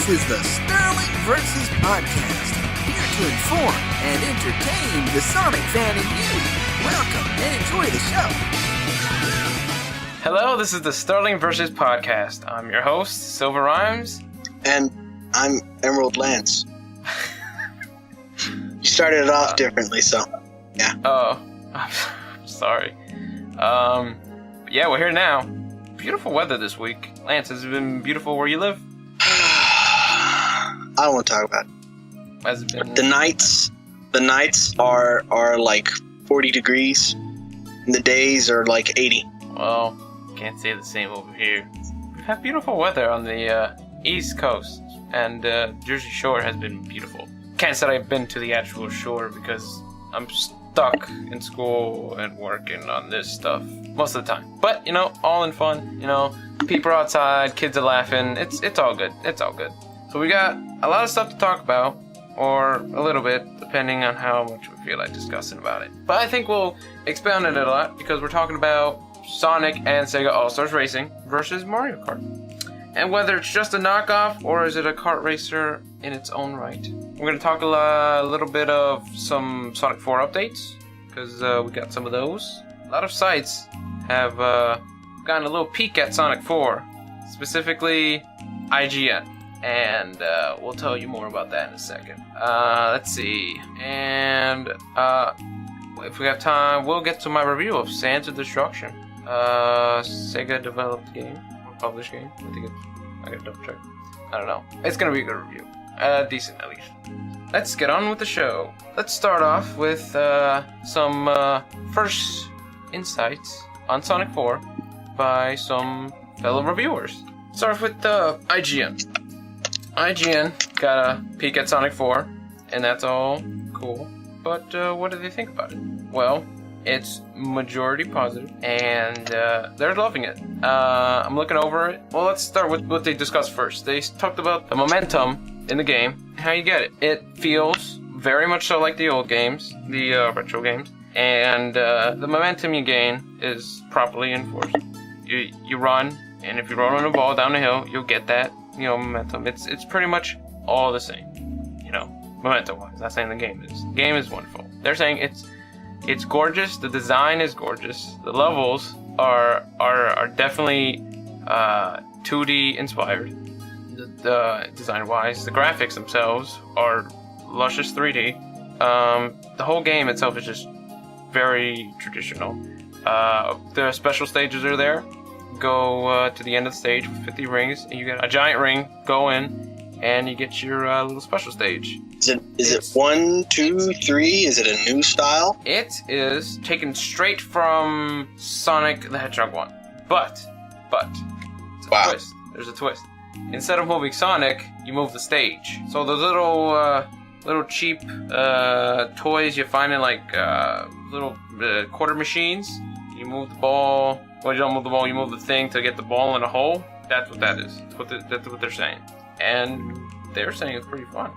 is the Sterling vs. Podcast, here to inform and entertain the Sonic fan in you. Welcome and enjoy the show. Hello, this is the Sterling vs. Podcast. I'm your host, Silver Rhymes. And I'm Emerald Lance. You started it off differently, so yeah. Oh, I'm sorry. Yeah, we're here now. Beautiful weather this week. Lance, has it been beautiful where you live? I don't want to talk about it. Has it been... The nights are like 40 degrees, and the days are like 80. Well, can't say the same over here. We've had beautiful weather on the East Coast, and Jersey Shore has been beautiful. Can't say I've been to the actual shore because I'm stuck in school and working on this stuff most of the time. But, you know, all in fun, you know, people are outside, kids are laughing, it's all good, it's all good. So we got a lot of stuff to talk about, or a little bit, depending on how much we feel like discussing about it. But I think we'll expound on it a lot, because we're talking about Sonic and Sega All-Stars Racing versus Mario Kart. And whether it's just a knockoff, or is it a kart racer in its own right. We're going to talk a little bit of some Sonic 4 updates, because we got some of those. A lot of sites have gotten a little peek at Sonic 4, specifically IGN, and we'll tell you more about that in a second. Let's see, and if we have time, we'll get to my review of Sands of Destruction, Sega developed game, or published game. I gotta double check. I don't know. It's gonna be a good review. Decent at least. Let's get on with the show. Let's start off with some first insights on Sonic 4 by some fellow reviewers. Start off with IGN. IGN got a peek at Sonic 4, and that's all cool. But what do they think about it? Well, it's majority positive, and they're loving it. I'm looking over it. Well, let's start with what they discussed first. They talked about the momentum in the game, how you get it. It feels very much so like the old games, the retro games, and the momentum you gain is properly enforced. You run, and if you run on a ball down the hill, you'll get that, you know, momentum. It's pretty much all the same, you know, momentum-wise. Not saying the game is. The game is wonderful. They're saying it's gorgeous. The design is gorgeous. The levels are definitely 2D inspired. The design-wise, the graphics themselves are luscious 3D. The whole game itself is just very traditional. The special stages are there. Go to the end of the stage with 50 rings, and you get a giant ring. Go in, and you get your little special stage. Is it 1, 2, 3? Is it a new style? It is taken straight from Sonic the Hedgehog 1. But, Wow. twist. There's a twist. Instead of moving Sonic, you move the stage. So those little cheap toys you find in like little quarter machines, you move the ball. Well, you don't move the ball, you move the thing to get the ball in a hole. That's what that is. That's what they're saying. And they're saying it's pretty fun.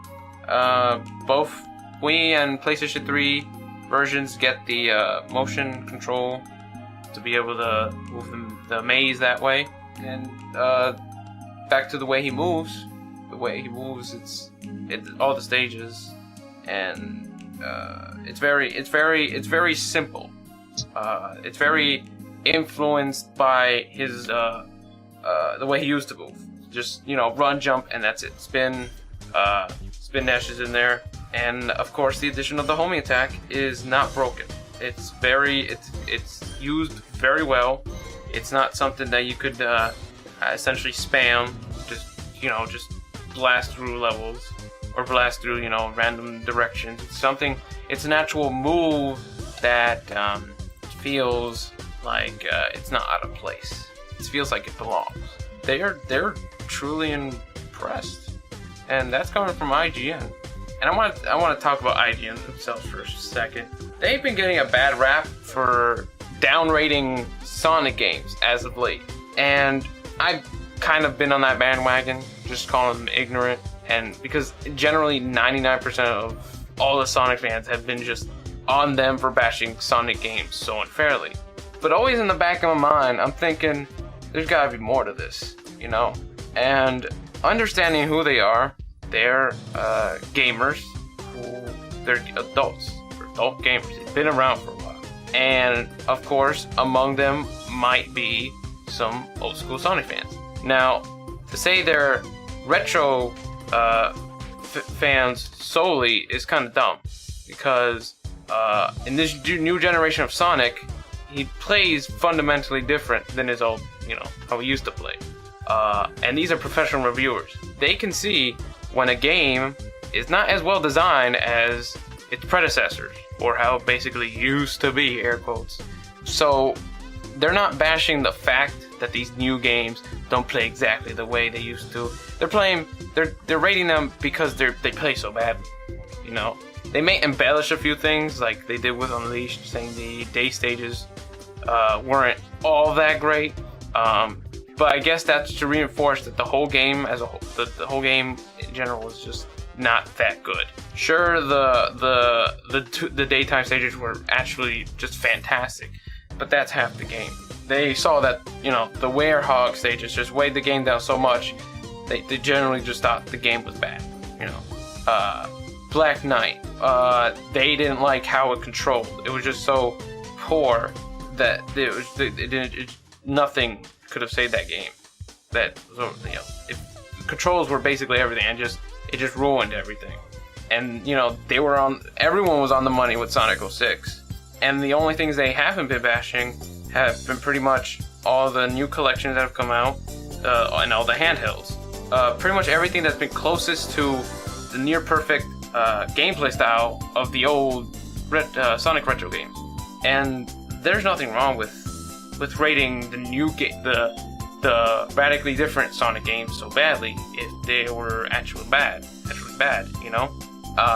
Both Wii and PlayStation 3 versions get the motion control to be able to move the maze that way. And back to the way he moves. The way he moves, it's all the stages, and it's very simple. It's very influenced by his the way he used to move. Just, you know, run, jump, and that's it. Spin dashes in there, and of course the addition of the homing attack is not broken. It's used very well. It's not something that you could essentially spam, just blast through levels or blast through, you know, random directions. It's an actual move that feels like it's not out of place. It feels like it belongs. They're truly impressed, and that's coming from IGN. And I want to talk about IGN themselves for a second. They've been getting a bad rap for downrating Sonic games as of late, and I've kind of been on that bandwagon, just calling them ignorant, and because generally 99% of all the Sonic fans have been just on them for bashing Sonic games so unfairly. But always in the back of my mind, I'm thinking, there's gotta be more to this, you know? And understanding who they are, they're gamers. They're adults. They're adult gamers. They've been around for a while. And, of course, among them might be some old school Sonic fans. Now, to say they're retro fans solely is kind of dumb. Because in this new generation of Sonic, he plays fundamentally different than his old, how he used to play. And these are professional reviewers. They can see when a game is not as well designed as its predecessors, or how it basically used to be, air quotes. So they're not bashing the fact that these new games don't play exactly the way they used to. They're rating them because they play so badly. They may embellish a few things, like they did with Unleashed, saying the day stages weren't all that great. But I guess that's to reinforce that the whole game as a whole, the whole game in general was just not that good. Sure, the daytime stages were actually just fantastic, but that's half the game. They saw that, the Werehog stages just weighed the game down so much, they generally just thought the game was bad, Black Knight, they didn't like how it controlled. It was just so poor that nothing could have saved that game. Controls were basically everything, and it just ruined everything. And everyone was on the money with Sonic 06, and the only things they haven't been bashing have been pretty much all the new collections that have come out, and all the handhelds. Pretty much everything that's been closest to the near perfect gameplay style of the old Sonic retro games. And there's nothing wrong with rating the new the radically different Sonic games so badly if they were actually bad,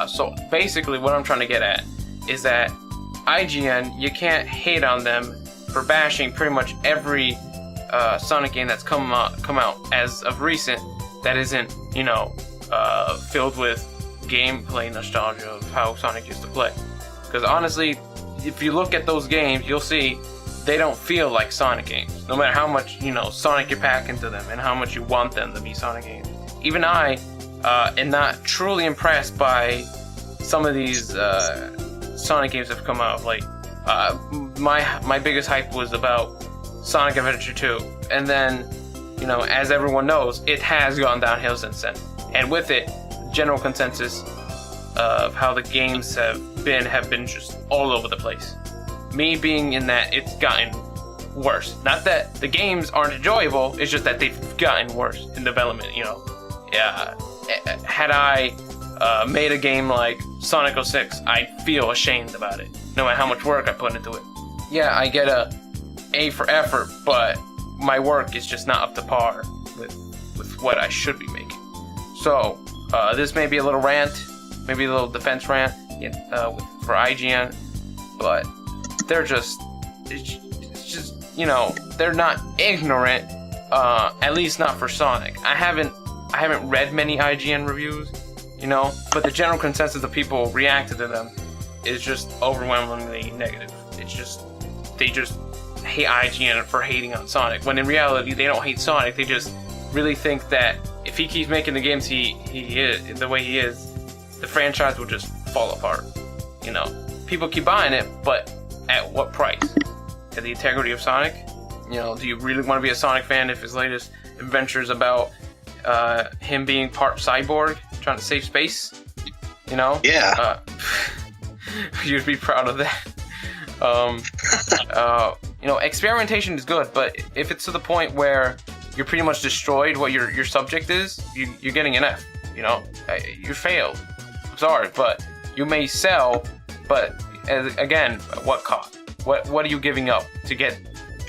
So basically what I'm trying to get at is that IGN, you can't hate on them for bashing pretty much every Sonic game that's come out as of recent that isn't, filled with gameplay nostalgia of how Sonic used to play. Because honestly, if you look at those games, you'll see they don't feel like Sonic games. No matter how much, Sonic you pack into them and how much you want them to be Sonic games. Even I am not truly impressed by some of these Sonic games that have come out. Like, my biggest hype was about Sonic Adventure 2. And then, as everyone knows, it has gone downhill since then. And with it, general consensus of how the games have been just all over the place. Me being in that, it's gotten worse. Not that the games aren't enjoyable, it's just that they've gotten worse in development, Had I made a game like Sonic 06, I feel ashamed about it, no matter how much work I put into it. Yeah, I get A for effort, but my work is just not up to par with what I should be making. So, this may be a little rant, maybe a little defense rant for IGN, but they're just, they're not ignorant, at least not for Sonic. I haven't read many IGN reviews, but the general consensus of people reacting to them is just overwhelmingly negative. They just hate IGN for hating on Sonic, when in reality they don't hate Sonic, they just really think that if he keeps making the games he is, the way he is, the franchise will just fall apart. People keep buying it, but at what price? At the integrity of Sonic? Do you really want to be a Sonic fan if his latest adventure is about him being part cyborg, trying to save space? Yeah. You'd be proud of that. Experimentation is good, but if it's to the point where you're pretty much destroyed what your subject is, you're getting an F. You failed. I'm sorry, but you may sell, but again, at what cost? What are you giving up to get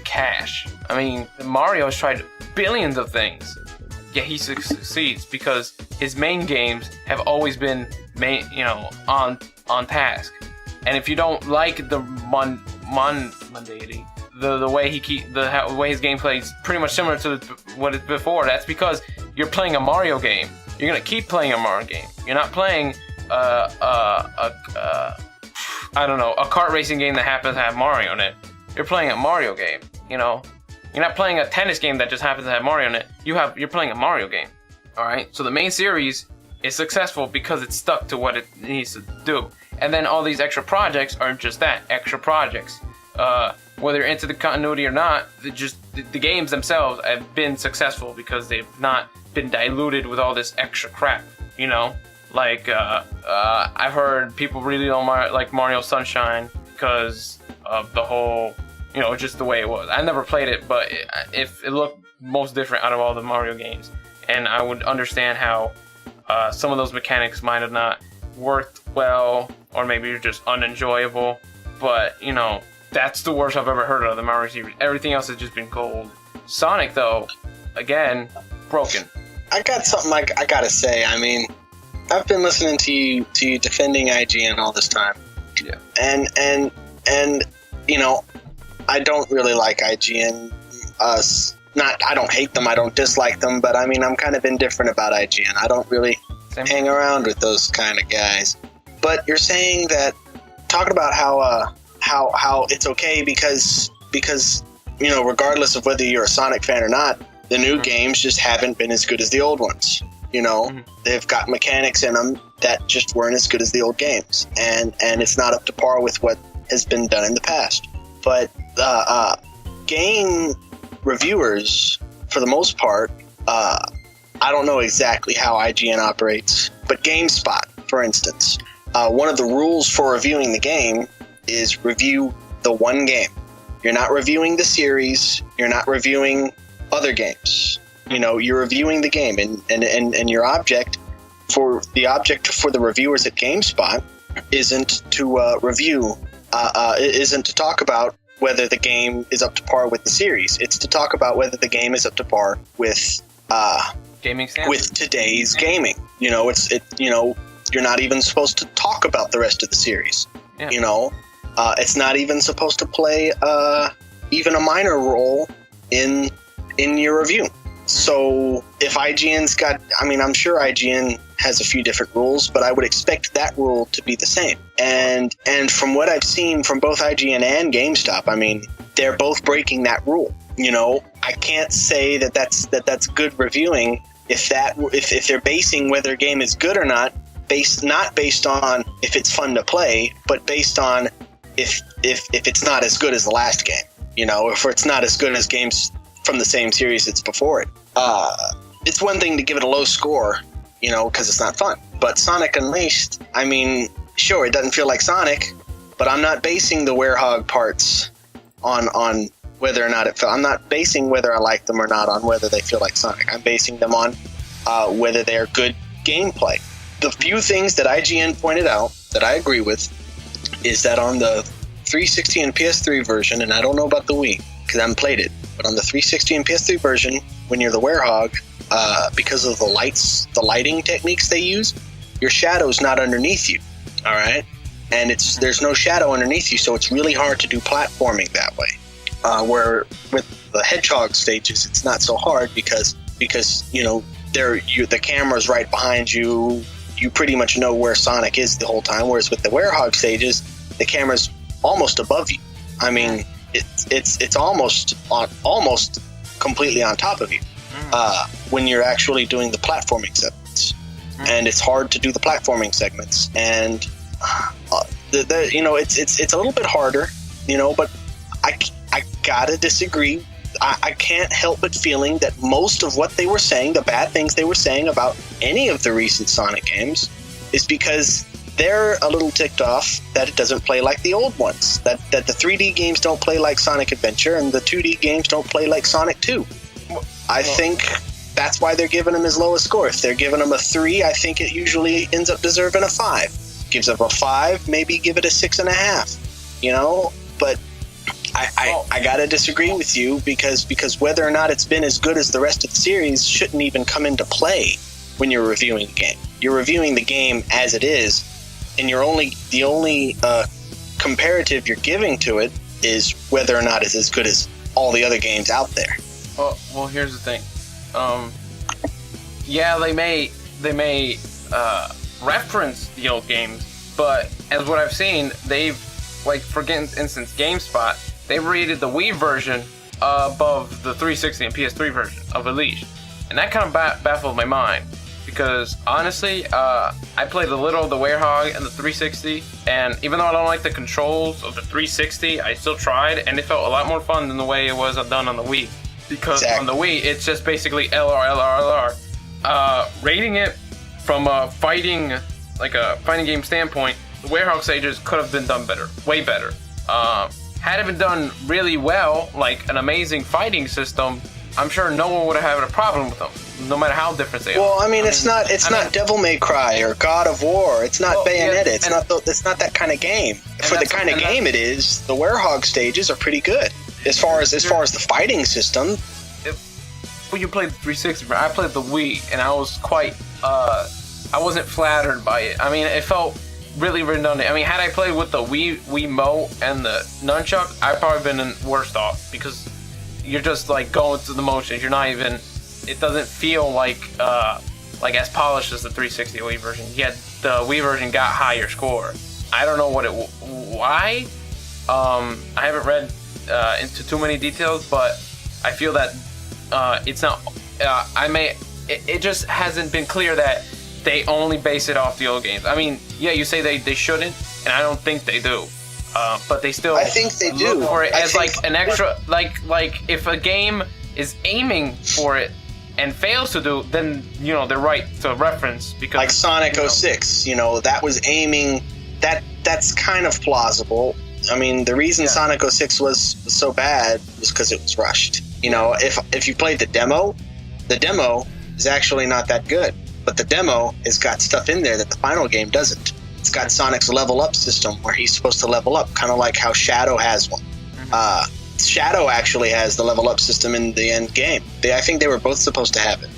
cash? I mean, Mario has tried billions of things, yet he succeeds because his main games have always been on task. And if you don't like the mundanity, the way the way his gameplay is pretty much similar to what it's before, that's because you're playing a Mario game. You're gonna keep playing a Mario game. You're not playing a kart racing game that happens to have Mario in it. You're playing a Mario game, You're not playing a tennis game that just happens to have Mario in it. You're playing a Mario game. All right, so the main series is successful because it's stuck to what it needs to do, and then all these extra projects are just that, extra projects. Whether you're into the continuity or not, the games themselves have been successful because they've not been diluted with all this extra crap, you know? Like, I've heard people really don't like Mario Sunshine because of the whole, you know, just the way it was. I never played it, but it looked most different out of all the Mario games. And I would understand how some of those mechanics might have not worked well, or maybe you're just unenjoyable. But, you know, that's the worst I've ever heard of the Mario series. Everything else has just been gold. Sonic, though, again, broken. I got something I gotta say. I mean, I've been listening to you defending IGN all this time. Yeah. And you know, I don't really like IGN. I don't hate them, I don't dislike them, but I mean, I'm kind of indifferent about IGN. I don't really hang around with those kind of guys. But you're saying that, talking about how it's okay because you know, regardless of whether you're a Sonic fan or not, the new games just haven't been as good as the old ones. You know, they've got mechanics in them that just weren't as good as the old games, and it's not up to par with what has been done in the past. But game reviewers, for the most part, I don't know exactly how IGN operates, but GameSpot, for instance, one of the rules for reviewing the game is review the one game. You're not reviewing the series. You're not reviewing other games. You know, you're reviewing the game, and your object for the reviewers at GameSpot isn't to isn't to talk about whether the game is up to par with the series. It's to talk about whether the game is up to par with gaming standards. With today's gaming. You know, you know, you're not even supposed to talk about the rest of the series. Yeah. You know, it's not even supposed to play even a minor role in your review. So if IGN's got, I mean, I'm sure IGN has a few different rules, but I would expect that rule to be the same. And from what I've seen from both IGN and GameStop, I mean, they're both breaking that rule. You know, I can't say that's good reviewing if they're basing whether a game is good or not based on if it's fun to play, but based on if it's not as good as the last game. You know, if it's not as good as games from the same series that's before it. It's one thing to give it a low score, you know, because it's not fun. But Sonic Unleashed, I mean, sure, it doesn't feel like Sonic, but I'm not basing the werehog parts on whether or not it felt. I'm not basing whether I like them or not on whether they feel like Sonic. I'm basing them on whether they're good gameplay. The few things that IGN pointed out that I agree with is that on the 360 and PS3 version, and I don't know about the Wii because I haven't played it, but on the 360 and PS3 version, when you're the werehog, because of the lighting techniques they use, your shadow's not underneath you. All right, and there's no shadow underneath you, so it's really hard to do platforming that way. Where with the hedgehog stages, it's not so hard because you know the camera's right behind you. You pretty much know where Sonic is the whole time. Whereas with the werehog stages, the camera's almost above you. I mean, it's almost completely on top of you when you're actually doing the platforming segments, and it's hard to do the platforming segments. And you know, it's a little bit harder, you know. But I gotta disagree. I can't help but feeling that most of what they were saying, the bad things they were saying about any of the recent Sonic games, is because they're a little ticked off that it doesn't play like the old ones. That the 3D games don't play like Sonic Adventure, and the 2D games don't play like Sonic 2. I think that's why they're giving them as low a score. If they're giving them a 3, I think it usually ends up deserving a 5. Gives up a 5, maybe give it a 6.5. You know, but I gotta disagree with you because whether or not it's been as good as the rest of the series shouldn't even come into play when you're reviewing the game. You're reviewing the game as it is, and the only comparative you're giving to it is whether or not it's as good as all the other games out there. Well, here's the thing. Yeah, they may reference the old games, but as what I've seen, they've, like, for instance, GameSpot, they rated the Wii version above the 360 and PS3 version of Unleashed. And that kind of baffled my mind. Because honestly, I played a little of the Werehog and the 360, and even though I don't like the controls of the 360, I still tried, and it felt a lot more fun than the way it was done on the Wii. Because on the Wii, it's just basically LR. Rating it from a fighting game standpoint, the Werehog stages could have been done better, way better. Had it been done really well, like an amazing fighting system, I'm sure no one would have had a problem with them, no matter how different they are. Well, I mean, it's not Devil May Cry or God of War. It's not Bayonetta. Yeah, it's not that kind of game. For the kind of game it is, the Werehog stages are pretty good. As far as the fighting system. Well, you played the 360, but I played the Wii, and I was quite. I wasn't flattered by it. I mean, it felt really redundant. I mean, had I played with the Wiimote and the nunchuck, I'd probably been worse off because you're just like going through the motions. You're not even. It doesn't feel like as polished as the 360 Wii version. Yet the Wii version got higher score. I don't know why. I haven't read into too many details, but I feel that it's not. It just hasn't been clear that they only base it off the old games. I mean, yeah, you say they shouldn't, and I don't think they do. But they still. I think they do. For it as like an extra, like if a game is aiming for it and fails to do, then they're right to reference because like Sonic 06, that was aiming. That's kind of plausible. I mean, the reason Sonic 06 was so bad was because it was rushed. If you played the demo is actually not that good. But the demo has got stuff in there that the final game doesn't. It's got Sonic's level up system where he's supposed to level up, kind of like how Shadow has one. Shadow actually has the level up system in the end game. I think they were both supposed to have it.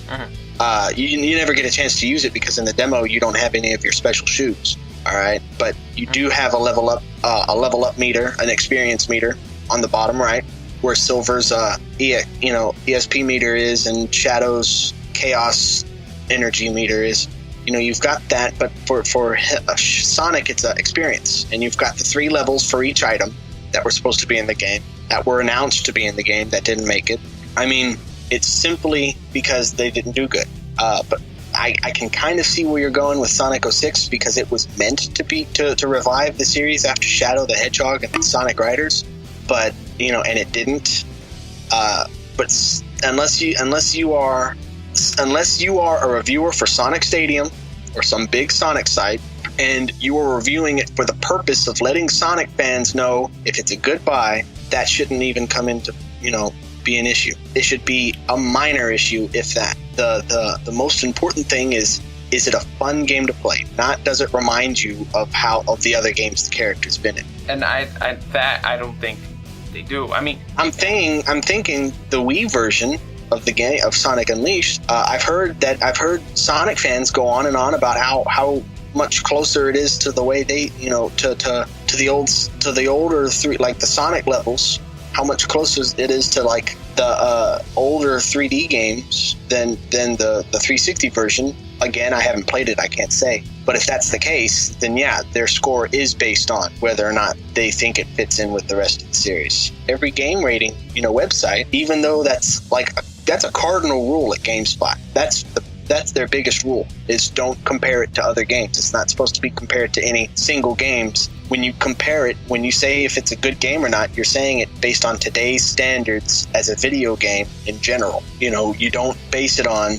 You never get a chance to use it because in the demo you don't have any of your special shoes. All right, but you do have a level up meter, an experience meter on the bottom right, where Silver's ESP meter is and Shadow's Chaos energy meter is. You've got that, but for Sonic, it's an experience, and you've got the 3 levels for each item that were supposed to be in the game, that were announced to be in the game, that didn't make it. I mean, it's simply because they didn't do good. But I can kind of see where you're going with Sonic 06 because it was meant to be to revive the series after Shadow the Hedgehog and Sonic Riders, but and it didn't. But unless you are a reviewer for Sonic Stadium or some big Sonic site, and you are reviewing it for the purpose of letting Sonic fans know if it's a good buy, that shouldn't even come into, be an issue. It should be a minor issue, if that. The most important thing is it a fun game to play? Not does it remind you of the other games the character's been in. And I don't think they do. I mean, I'm thinking the Wii version of the game of Sonic Unleashed. I've heard Sonic fans go on and on about how much closer it is to the way they to the older like the Sonic levels. How much closer it is to like the older 3D games than the 360 version. Again, I haven't played it, I can't say. But if that's the case, then yeah, their score is based on whether or not they think it fits in with the rest of the series. Every game rating, website, even though that's a cardinal rule at GameSpot. That's their biggest rule, is don't compare it to other games. It's not supposed to be compared to any single games. When you compare it, when you say if it's a good game or not, you're saying it based on today's standards as a video game in general. You don't base it on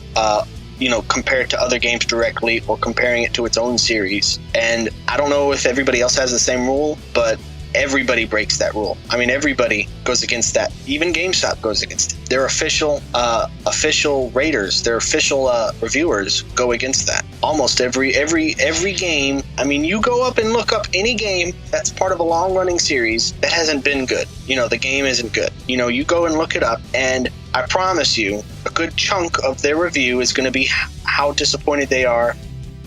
compare it to other games directly or comparing it to its own series. And I don't know if everybody else has the same rule, but everybody breaks that rule. I mean, everybody goes against that. Even GameStop goes against it. Their official raters, their official reviewers go against that. Almost every game. I mean, you go up and look up any game that's part of a long-running series that hasn't been good. The game isn't good. You go and look it up, and I promise you, a good chunk of their review is going to be how disappointed they are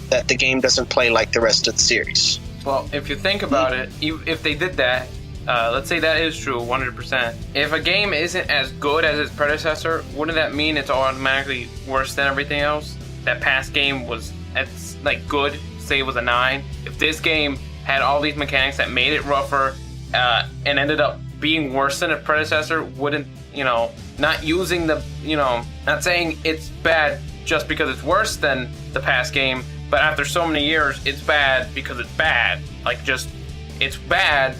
that the game doesn't play like the rest of the series. Well, if you think about it, if they did that, let's say that is true, 100%. If a game isn't as good as its predecessor, wouldn't that mean it's automatically worse than everything else? That past game was good, say it was a 9. If this game had all these mechanics that made it rougher and ended up being worse than a predecessor wouldn't, not using the, not saying it's bad just because it's worse than the past game, but after so many years, it's bad because it's bad. Like, just, it's bad,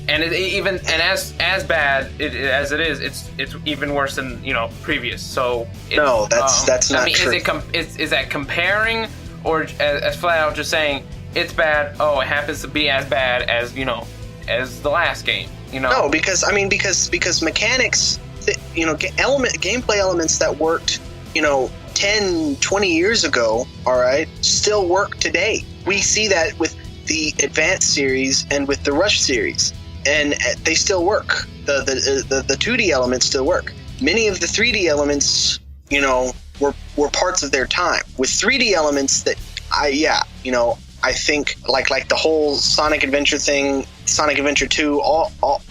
and as bad as it is, it's even worse than, previous. So no, that's not true. Is that comparing, or as flat out just saying it's bad? Oh, it happens to be as bad as as the last game. No, because mechanics, gameplay elements that worked, 10, 20 years ago, all right, still work today. We see that with the Advanced series and with the Rush series, and they still work. The 2D elements still work. Many of the 3D elements, were parts of their time. With 3D elements that I think like the whole Sonic Adventure thing, Sonic Adventure 2,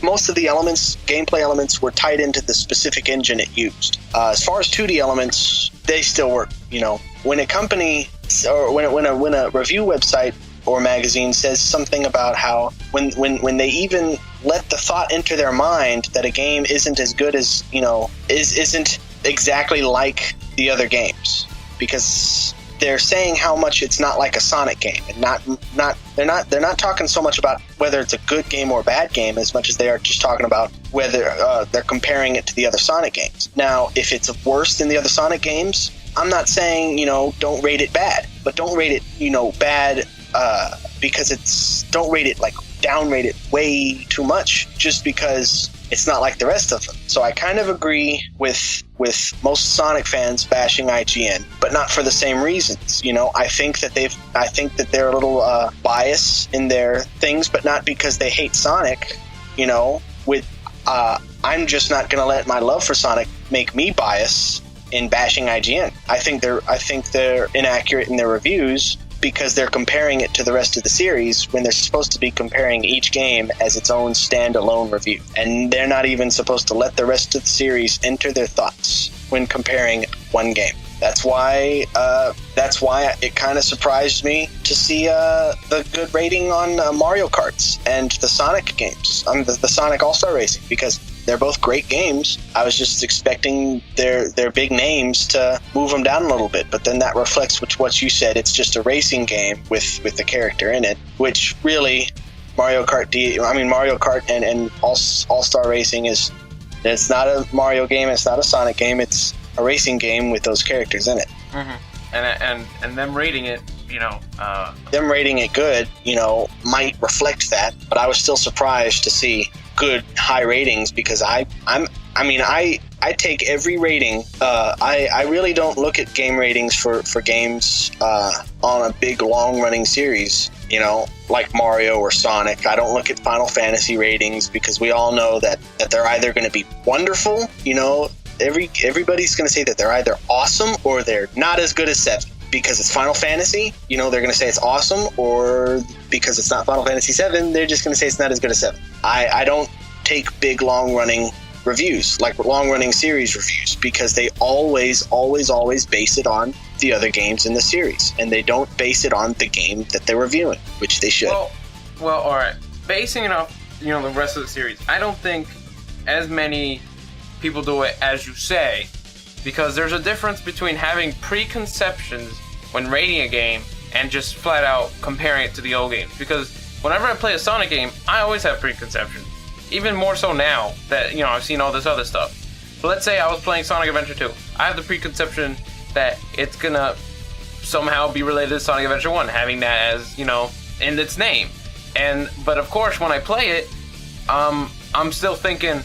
most of the elements, gameplay elements, were tied into the specific engine it used. As far as 2D elements, they still work. When a company or when a review website or magazine says something about how when they even let the thought enter their mind that a game isn't as good as isn't exactly like the other games, because they're saying how much it's not like a Sonic game, and they're not talking so much about whether it's a good game or a bad game as much as they are just talking about whether they're comparing it to the other Sonic games. Now, if it's worse than the other Sonic games, I'm not saying don't rate it bad, but don't rate it bad because don't rate it downrate it way too much just because it's not like the rest of them. So I kind of agree with most Sonic fans bashing IGN, but not for the same reasons. I think that they're a little biased in their things, but not because they hate Sonic. I'm just not going to let my love for Sonic make me bias in bashing IGN. I think they're inaccurate in their reviews because they're comparing it to the rest of the series when they're supposed to be comparing each game as its own standalone review. And they're not even supposed to let the rest of the series enter their thoughts when comparing one game. That's why it kind of surprised me to see the good rating on Mario Karts and the Sonic games, the Sonic All-Star Racing, because they're both great games. I was just expecting their big names to move them down a little bit, but then that reflects what you said. It's just a racing game with the character in it, which really Mario Kart and All-Star Racing it's not a Mario game, it's not a Sonic game, it's a racing game with those characters in it. Mm-hmm. And them rating it, them rating it good, might reflect that, but I was still surprised to see good high ratings because I take every rating. I really don't look at game ratings for games on a big long running series, like Mario or Sonic. I don't look at Final Fantasy ratings because we all know that they're either going to be wonderful, everybody's going to say that they're either awesome or they're not as good as 7. Because it's Final Fantasy, they're going to say it's awesome, or because it's not Final Fantasy 7, they're just going to say it's not as good as 7. I don't take big, long-running reviews, like long-running series reviews, because they always base it on the other games in the series, and they don't base it on the game that they're reviewing, which they should. Well, all right. Basing it off, the rest of the series, I don't think as many people do it as you say, because there's a difference between having preconceptions when rating a game and just flat out comparing it to the old games. Because whenever I play a Sonic game, I always have preconceptions. Even more so now that, I've seen all this other stuff. So let's say I was playing Sonic Adventure 2. I have the preconception that it's gonna somehow be related to Sonic Adventure 1, having that as, in its name. But of course, when I play it, I'm still thinking,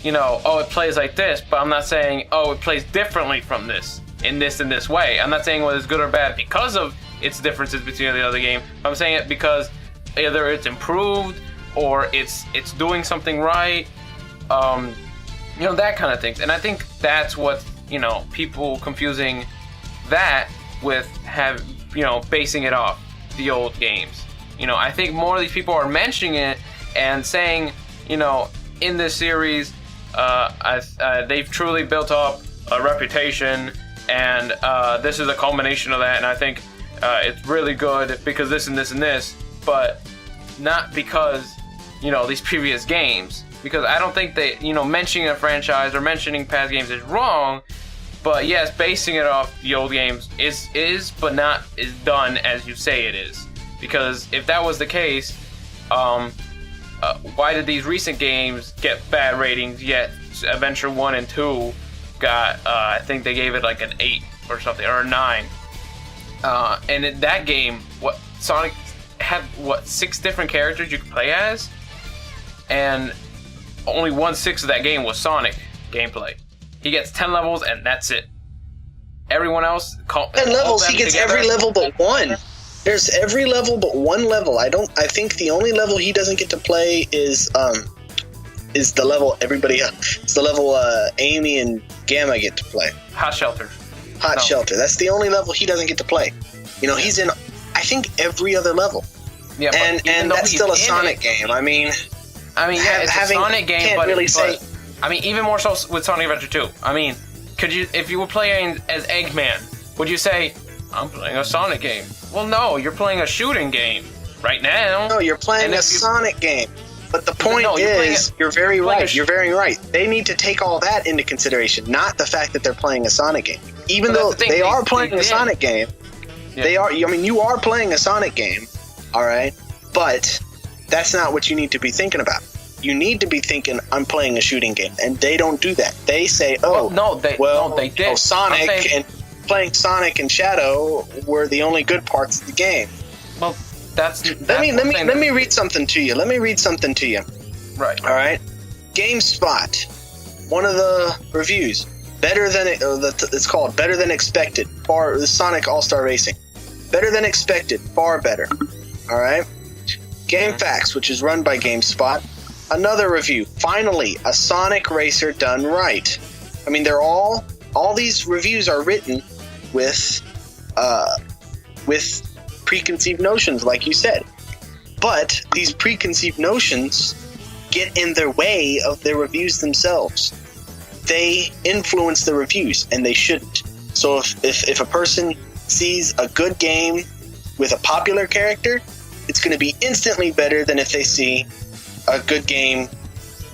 it plays like this, but I'm not saying, it plays differently from this, in this way. I'm not saying whether it's good or bad because of its differences between the other game. I'm saying it because either it's improved or it's doing something right, that kind of things. And I think that's what, people confusing that with basing it off the old games. I think more of these people are mentioning it and saying, in this series, they've truly built up a reputation, and this is a culmination of that, and I think it's really good because this and this and this, but not because these previous games, because I don't think that, mentioning a franchise or mentioning past games is wrong, but yes, basing it off the old games is but not as done as you say it is. Because if that was the case, why did these recent games get bad ratings, yet Adventure 1 and 2 got, I think they gave it like an 8 or something, or a 9. And in that game, Sonic had, 6 different characters you could play as? And only 1/6 of that game was Sonic gameplay. He gets 10 levels and that's it. Everyone else... 10 levels, he gets together. every level but one. There's every level but one level. I think the only level he doesn't get to play is the level everybody else. It's the level Amy and Gamma get to play. Hot Shelter. Shelter. That's the only level he doesn't get to play. He's in, I think, every other level. Yeah, but and that's still a Sonic game. I mean, yeah, it's a Sonic game, can't but really say. I mean, even more so with Sonic Adventure 2. I mean, if you were playing as Eggman, would you say, I'm playing a Sonic game? Well, no, you're playing a shooting game right now. No, you're playing a Sonic game. But the point is, you're very right. You're very right. They need to take all that into consideration, not the fact that they're playing a Sonic game. Even though they are playing a Sonic game, they are. I mean, you are playing a Sonic game, all right. But that's not what you need to be thinking about. You need to be thinking, I'm playing a shooting game, and they don't do that. They say, they did. Sonic and playing Sonic and Shadow were the only good parts of the game. Well, let me read something to you. Right. All right. GameSpot, one of the reviews, it's called Better Than Expected. The Sonic All-Star Racing. Better than expected, far better. All right. GameFAQs, which is run by GameSpot, another review. Finally, a Sonic racer done right. I mean, they're all these reviews are written with preconceived notions, like you said. But these preconceived notions get in their way of their reviews themselves. They influence the reviews, and they shouldn't. So if a person sees a good game with a popular character, it's going to be instantly better than if they see a good game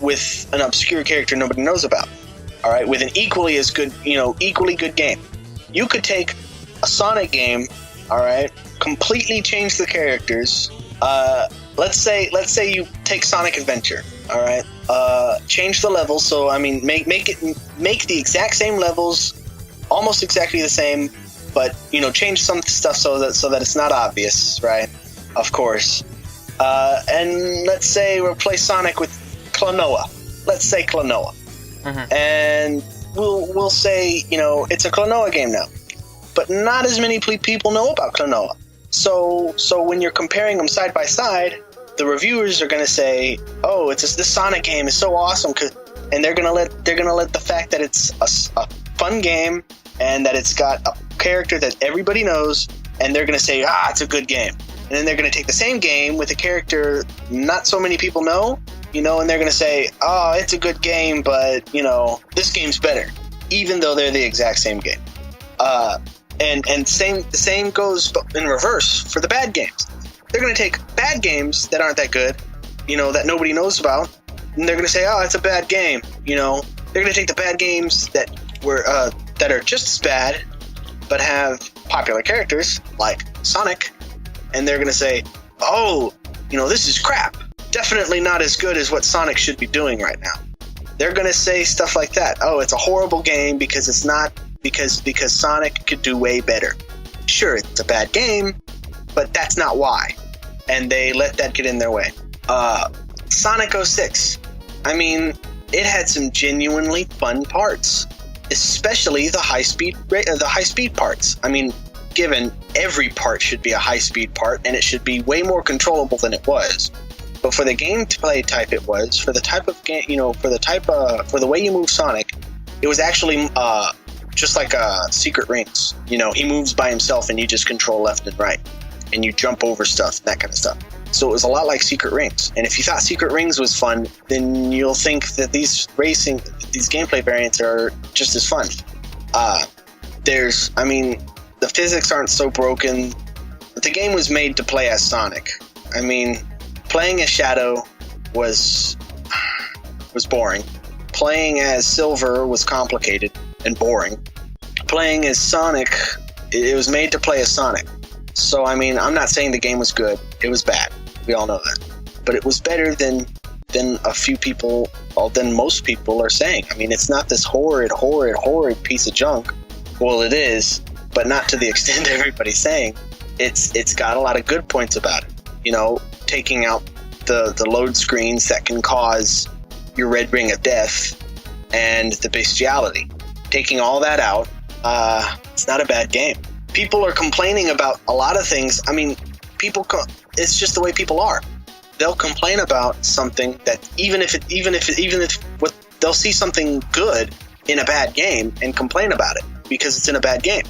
with an obscure character nobody knows about. All right, with an equally good game. You could take a Sonic game, all right, completely change the characters. Let's say you take Sonic Adventure, all right, change the levels. So I mean, make the exact same levels, almost exactly the same, but change some stuff so that it's not obvious, right? Of course. And let's say replace Sonic with Klonoa. Let's say Klonoa. Mm-hmm. And we'll say, it's a Klonoa game now. But not as many people know about Klonoa. So when you're comparing them side by side, the reviewers are going to say, "Oh, this Sonic game is so awesome," and they're going to let the fact that it's a fun game and that it's got a character that everybody knows, and they're going to say, it's a good game. And then they're going to take the same game with a character not so many people know, and they're going to say, it's a good game, but, this game's better, even though they're the exact same game. And the same goes in reverse for the bad games. They're going to take bad games that aren't that good, that nobody knows about, and they're going to say, it's a bad game. They're going to take the bad games that are just as bad, but have popular characters like Sonic, and they're going to say, this is crap. Definitely not as good as what Sonic should be doing right now. They're going to say stuff like that. It's a horrible game because it's not because Sonic could do way better. Sure, it's a bad game, but that's not why. And they let that get in their way. Sonic 06. I mean, it had some genuinely fun parts, especially the high speed parts. I mean, given every part should be a high speed part, and it should be way more controllable than it was. But for the gameplay type it was, for the type of game, for the way you move Sonic, it was actually just like Secret Rings. He moves by himself, and you just control left and right, and you jump over stuff, that kind of stuff. So it was a lot like Secret Rings. And if you thought Secret Rings was fun, then you'll think that these gameplay variants are just as fun. The physics aren't so broken. The game was made to play as Sonic. I mean, playing as Shadow was boring. Playing as Silver was complicated and boring. Playing as Sonic, it was made to play as Sonic. So, I mean, I'm not saying the game was good. It was bad. We all know that. But it was better than a few people, than most people are saying. I mean, it's not this horrid piece of junk. Well, it is, but not to the extent everybody's saying. It's got a lot of good points about it. You know, taking out the load screens that can cause your red ring of death and the bestiality. Taking all that out, it's not a bad game. People are complaining about a lot of things. I mean, it's just the way people are. They'll complain about something that even if they'll see something good in a bad game and complain about it because it's in a bad game.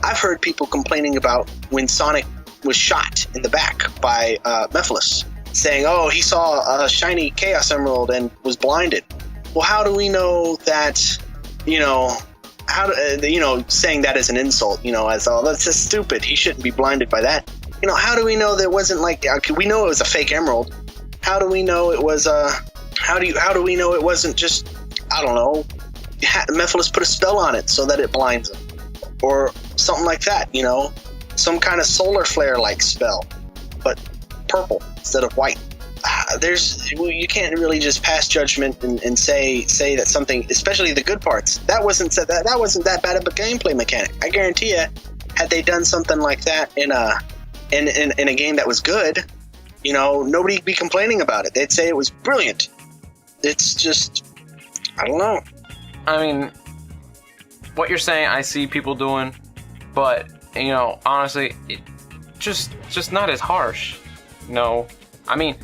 I've heard people complaining about when Sonic was shot in the back by Mephiles, saying, "Oh, he saw a shiny Chaos Emerald and was blinded." Well, how do we know that? You know, saying that as an insult, as, "Oh, that's just stupid. He shouldn't be blinded by that." How do we know there wasn't we know it was a fake emerald. How do we know it was how do we know it wasn't just, I don't know, Mephiles put a spell on it so that it blinds him or something like that, some kind of solar flare like spell, but purple instead of white. You can't really just pass judgment and say that something, especially the good parts, that wasn't that bad of a gameplay mechanic. I guarantee you, had they done something like that in a game that was good, nobody'd be complaining about it. They'd say it was brilliant. It's just, I don't know. I mean, what you're saying, I see people doing, but honestly, it just not as harsh. I mean,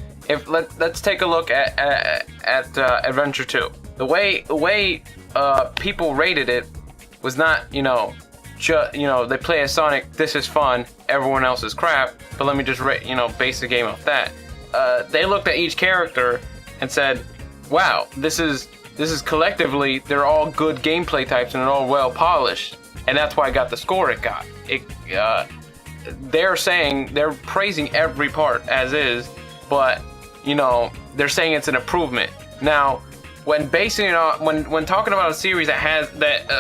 let's take a look at Adventure 2. The way people rated it was not they play as Sonic, this is fun, everyone else is crap, but let me just base the game off that. They looked at each character and said, wow, this is collectively, they're all good gameplay types and they're all well polished, and that's why I got the score it got. They're praising every part as is, but they're saying it's an improvement. Now, when basing it on, when talking about a series that has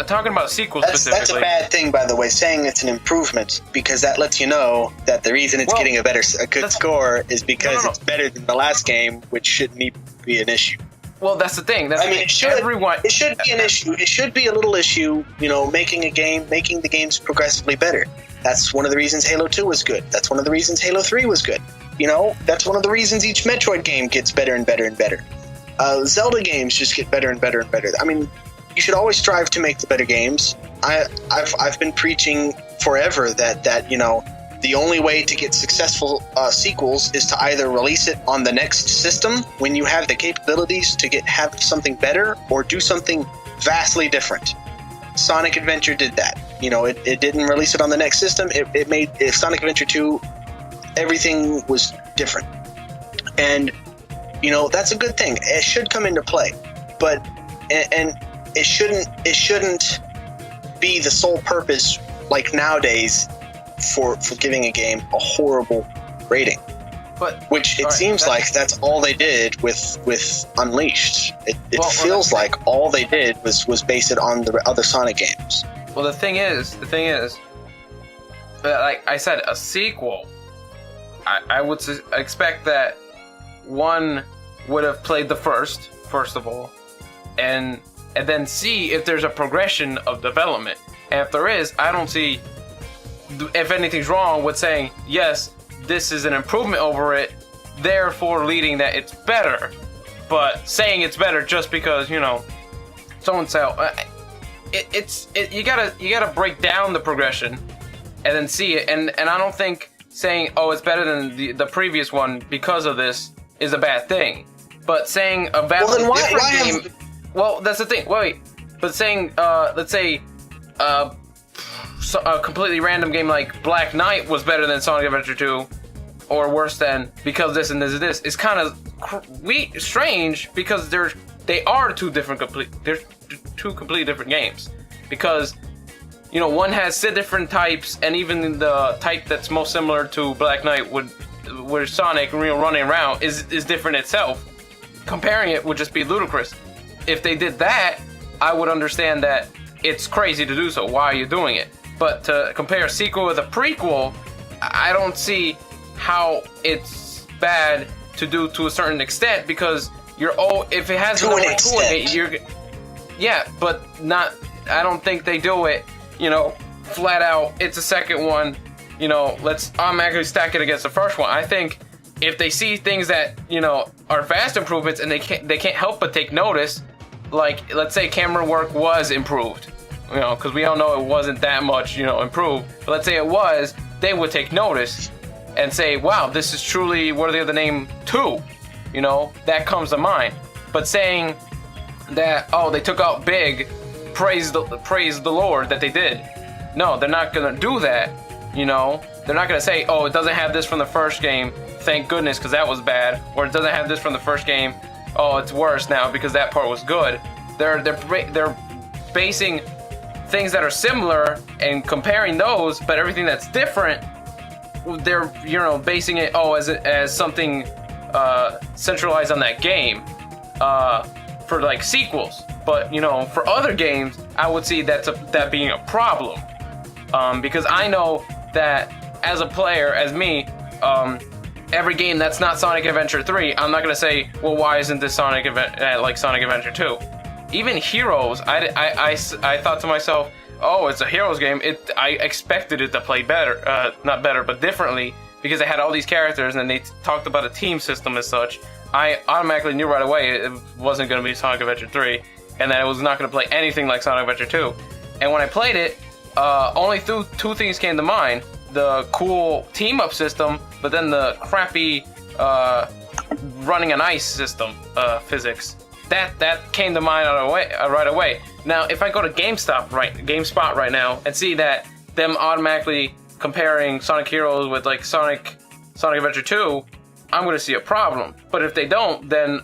talking about a sequel specifically, that's a bad thing, by the way. Saying it's an improvement, because that lets you know that the reason it's getting a good score is because it's better than the last game, which shouldn't even be an issue. Well, that's the thing. It should be an issue. It should be a little issue, making the games progressively better. That's one of the reasons Halo 2 was good. That's one of the reasons Halo 3 was good. That's one of the reasons each Metroid game gets better and better and better. Zelda games just get better and better and better. I mean, you should always strive to make the better games. I've been preaching forever that the only way to get successful sequels is to either release it on the next system when you have the capabilities to have something better, or do something vastly different. Sonic Adventure did that. It didn't release it on the next system. It made Sonic Adventure 2, everything was different. And that's a good thing. It should come into play, but and it shouldn't be the sole purpose, like nowadays, for giving a game a horrible rating. Which it seems like that's all they did with Unleashed. It feels like all they did was base it on the other Sonic games. Well, the thing is, like I said, a sequel. I would expect that one would have played the first of all, and then see if there's a progression of development. And if there is, I don't see if anything's wrong with saying, yes, this is an improvement over it, therefore leading that it's better. But saying it's better just because, someone said, you gotta break down the progression and then see it. And I don't think saying, oh, it's better than the previous one because of this is a bad thing. But saying a vastly different game... Well, that's the thing. Wait. But saying, let's say, a completely random game like Black Knight was better than Sonic Adventure 2, or worse than because this and this and this, is kind of strange, because they are two completely different games. Because, one has different types, and even the type that's most similar to Black Knight where Sonic running around is different itself. comparing it would just be ludicrous. If they did that, I would understand that it's crazy to do so. Why are you doing it? But to compare a sequel with a prequel, I don't see how it's bad to do to a certain extent, because if it has another tool in it, but not. I don't think they do it, flat out. It's a second one, let's automatically stack it against the first one. I think if they see things that are vast improvements and they can't help but take notice, like let's say camera work was improved, because we all know it wasn't that much improved. But let's say it was, they would take notice and say, wow, this is truly worthy of the name 2. That comes to mind. But saying that, oh, they took out big, praise the Lord that they did. No, they're not gonna do that. They're not gonna say, oh, it doesn't have this from the first game, thank goodness, because that was bad, or it doesn't have this from the first game, oh, it's worse now because that part was good. They're basing things that are similar and comparing those, but everything that's different, they're basing it as something centralized on that game for like sequels. But for other games, I would see that being a problem, because I know that as a player, as me, every game that's not Sonic Adventure 3, I'm not gonna say, well, why isn't this Sonic Adventure 2? Even Heroes, I thought to myself, oh, it's a Heroes game. I expected it to play better, not better, but differently, because it had all these characters and they talked about a team system as such. I automatically knew right away it wasn't going to be Sonic Adventure 3, and that it was not going to play anything like Sonic Adventure 2. And when I played it, only two things came to mind: the cool team-up system, but then the crappy running on ice system physics. That came to mind right away. Now, if I go to GameSpot right now and see that them automatically comparing Sonic Heroes with like Sonic Adventure 2, I'm going to see a problem. But if they don't, then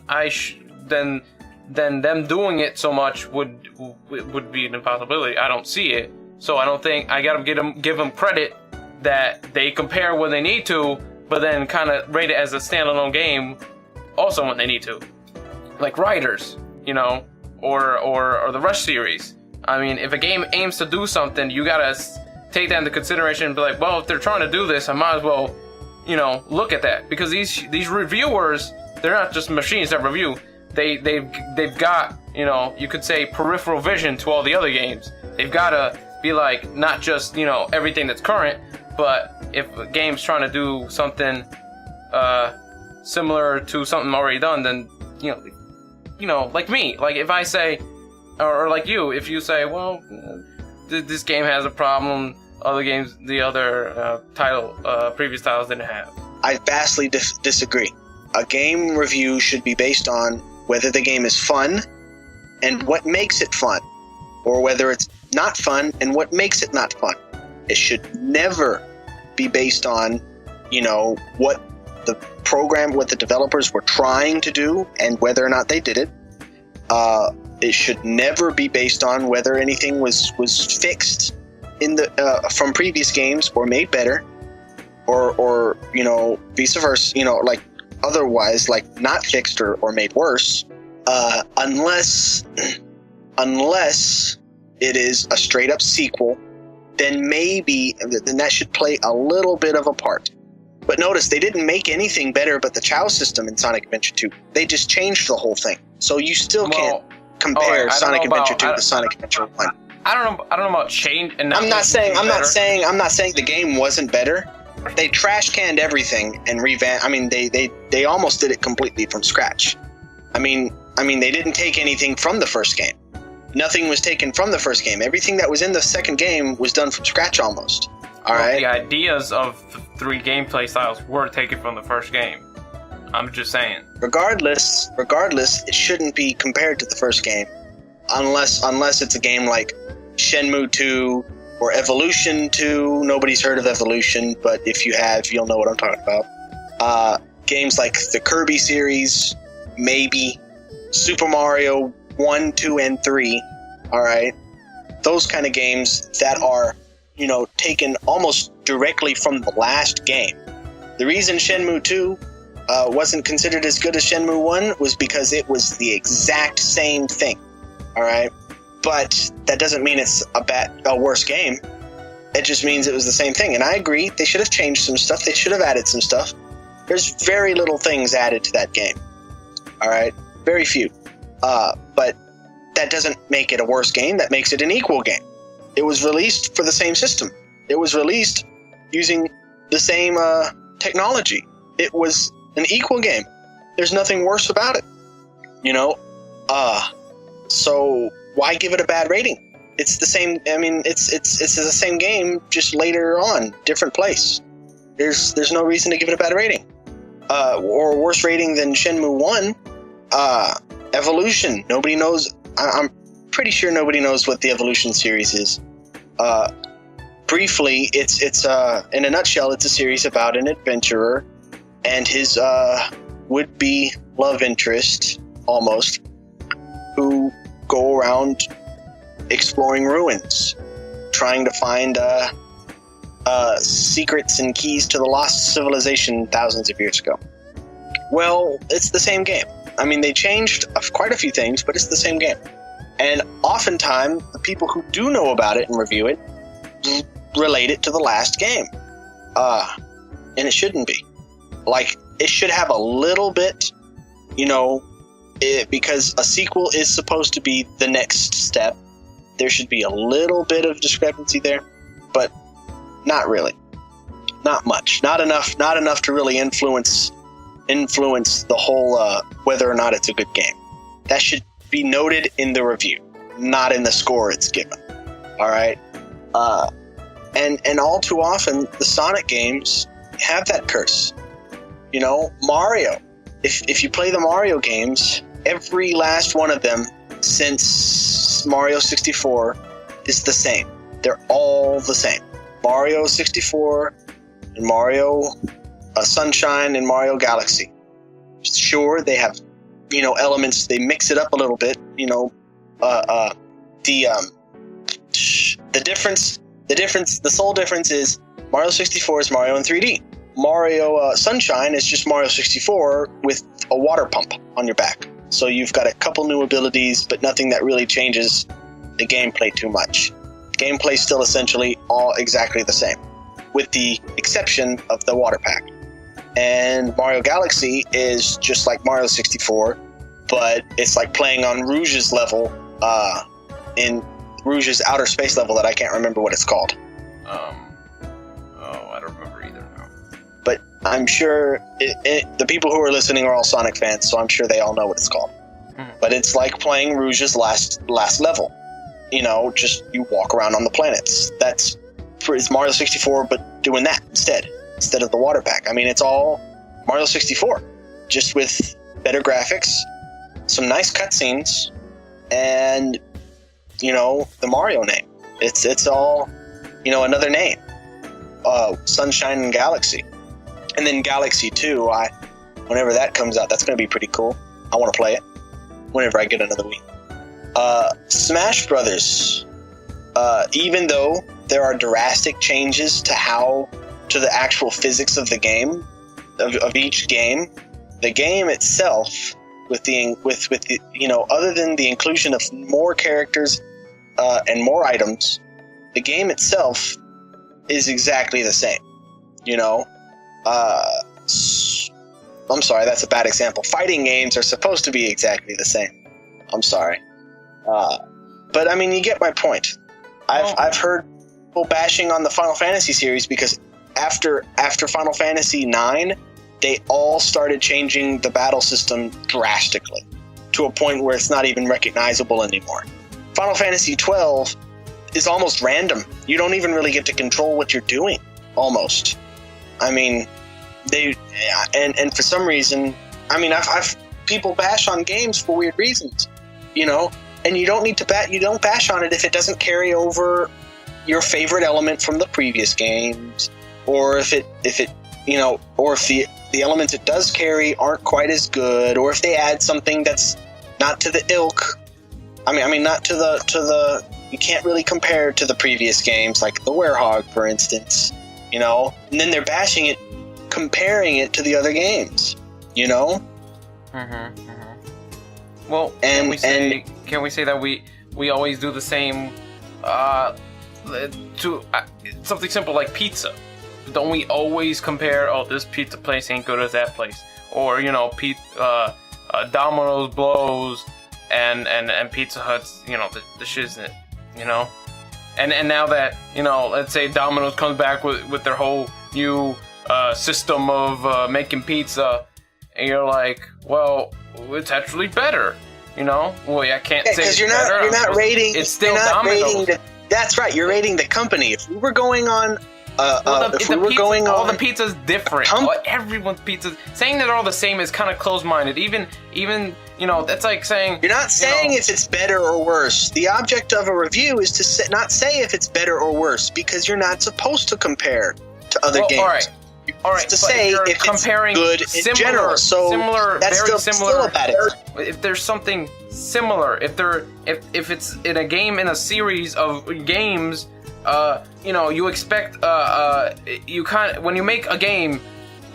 then them doing it so much would be an impossibility. I don't see it, so I don't think I gotta give them credit that they compare when they need to, but then kind of rate it as a standalone game also when they need to. Like Riders, or the Rush series. I mean, if a game aims to do something, you gotta take that into consideration and be like, well, if they're trying to do this, I might as well, look at that. Because these reviewers, they're not just machines that review. They've got, you could say peripheral vision to all the other games. They've gotta be like, not just, everything that's current, but if a game's trying to do something similar to something already done, then, like me, like if I say, or like you, if you say, well, this game has a problem, the other previous titles didn't have. I vastly disagree. A game review should be based on whether the game is fun and what makes it fun, or whether it's not fun and what makes it not fun. It should never be based on, what the developers were trying to do and whether or not they did it. It should never be based on whether anything was fixed in from previous games or made better, or vice versa. Like otherwise, like not fixed or made worse, unless it is a straight up sequel. Then that should play a little bit of a part. But notice, they didn't make anything better but the Chow system in Sonic Adventure 2. They just changed the whole thing. So you still can't compare Sonic Adventure 2 to Sonic Adventure 1. I don't know about change and I'm not saying the game wasn't better. They trash canned everything and revamped. I mean, they almost did it completely from scratch. I mean they didn't take anything from the first game. Nothing was taken from the first game. Everything that was in the second game was done from scratch almost. All right. The ideas of the 3 gameplay styles were taken from the first game. I'm just saying. Regardless, it shouldn't be compared to the first game, unless it's a game like Shenmue 2 or Evolution 2. Nobody's heard of Evolution, but if you have, you'll know what I'm talking about. Games like the Kirby series, maybe Super Mario 1, 2, and 3. All right, those kind of games that are, taken almost directly from the last game. The reason Shenmue 2 wasn't considered as good as Shenmue 1 was because it was the exact same thing. All right, but that doesn't mean it's a worse game. It just means it was the same thing. And I agree, they should have changed some stuff. They should have added some stuff. There's very little things added to that game. All right, very few. But that doesn't make it a worse game. That makes it an equal game. It was released for the same system. It was released using the same technology. It was an equal game. There's nothing worse about it. You know? So why give it a bad rating? It's the same. I mean, it's the same game, just later on, different place. There's no reason to give it a bad rating, or a worse rating than Shenmue 1. Evolution. Nobody knows. I'm pretty sure nobody knows what the Evolution series is. Briefly, it's in a nutshell, it's a series about an adventurer and his would-be love interest, almost, who go around exploring ruins, trying to find secrets and keys to the lost civilization thousands of years ago. Well, it's the same game. I mean, they changed quite a few things, but it's the same game. And oftentimes, the people who do know about it and review it relate it to the last game. And it shouldn't be. Like, it should have a little bit, because a sequel is supposed to be the next step. There should be a little bit of discrepancy there, but not really. Not much. Not enough to really influence the whole whether or not it's a good game. That should be noted in the review, not in the score it's given. All right? And all too often, the Sonic games have that curse. Mario. If you play the Mario games, every last one of them since Mario 64 is the same. They're all the same. Mario 64 and Mario Sunshine and Mario Galaxy. Sure, they have, elements. They mix it up a little bit. The sole difference is Mario 64 is Mario in 3D. Mario Sunshine is just Mario 64 with a water pump on your back. So you've got a couple new abilities, but nothing that really changes the gameplay too much. Gameplay's still essentially all exactly the same, with the exception of the water pack. And Mario Galaxy is just like Mario 64, but it's like playing on Rouge's level, in Rouge's outer space level that I can't remember what it's called. I don't remember either now. But I'm sure the people who are listening are all Sonic fans, so I'm sure they all know what it's called. But it's like playing Rouge's last level. Just you walk around on the planets. It's Mario 64, but doing that instead of the water pack. I mean, it's all Mario 64, just with better graphics, some nice cutscenes, and the Mario name. It's all another name. Sunshine and Galaxy, and then Galaxy 2. Whenever that comes out, that's going to be pretty cool. I want to play it whenever I get another Wii. Smash Brothers. Even though there are drastic changes to the actual physics of the game, of each game, the game itself, with the other than the inclusion of more characters and more items, the game itself is exactly the same. I'm sorry, that's a bad example. Fighting games are supposed to be exactly the same. I'm sorry. But I mean, you get my point. I've heard people bashing on the Final Fantasy series because after Final Fantasy IX, they all started changing the battle system drastically to a point where it's not even recognizable anymore. Final Fantasy XII is almost random. You don't even really get to control what you're doing, almost. I mean, and for some reason, I mean, I've people bash on games for weird reasons, and you don't need to you don't bash on it if it doesn't carry over your favorite element from the previous games, or if the elements it does carry aren't quite as good, or if they add something that's not to the ilk. I mean, not to the. You can't really compare to the previous games, like the Werehog, for instance. And then they're bashing it, comparing it to the other games. You know. Well, can we say that we always do the same? Something simple like pizza. Don't we always compare? Oh, this pizza place ain't good as that place, or Domino's blows, and Pizza Hut's the shiznit, and now that let's say Domino's comes back with their whole new system of making pizza, and you're like, well, it's actually better, Well, I can't say because you're not rating. It's still you're not Domino's. That's right. You're rating the company. If we were going on, all the pizza's different. Everyone's pizza. Saying that they're all the same is kind of closed-minded. Even that's like saying you're not saying if it's better or worse. The object of a review is to not say if it's better or worse because you're not supposed to compare to other games. All right. To say if comparing it's good in general, so that's still a bad answer. If there's something similar, if it's in a game in a series of games, you expect when you make a game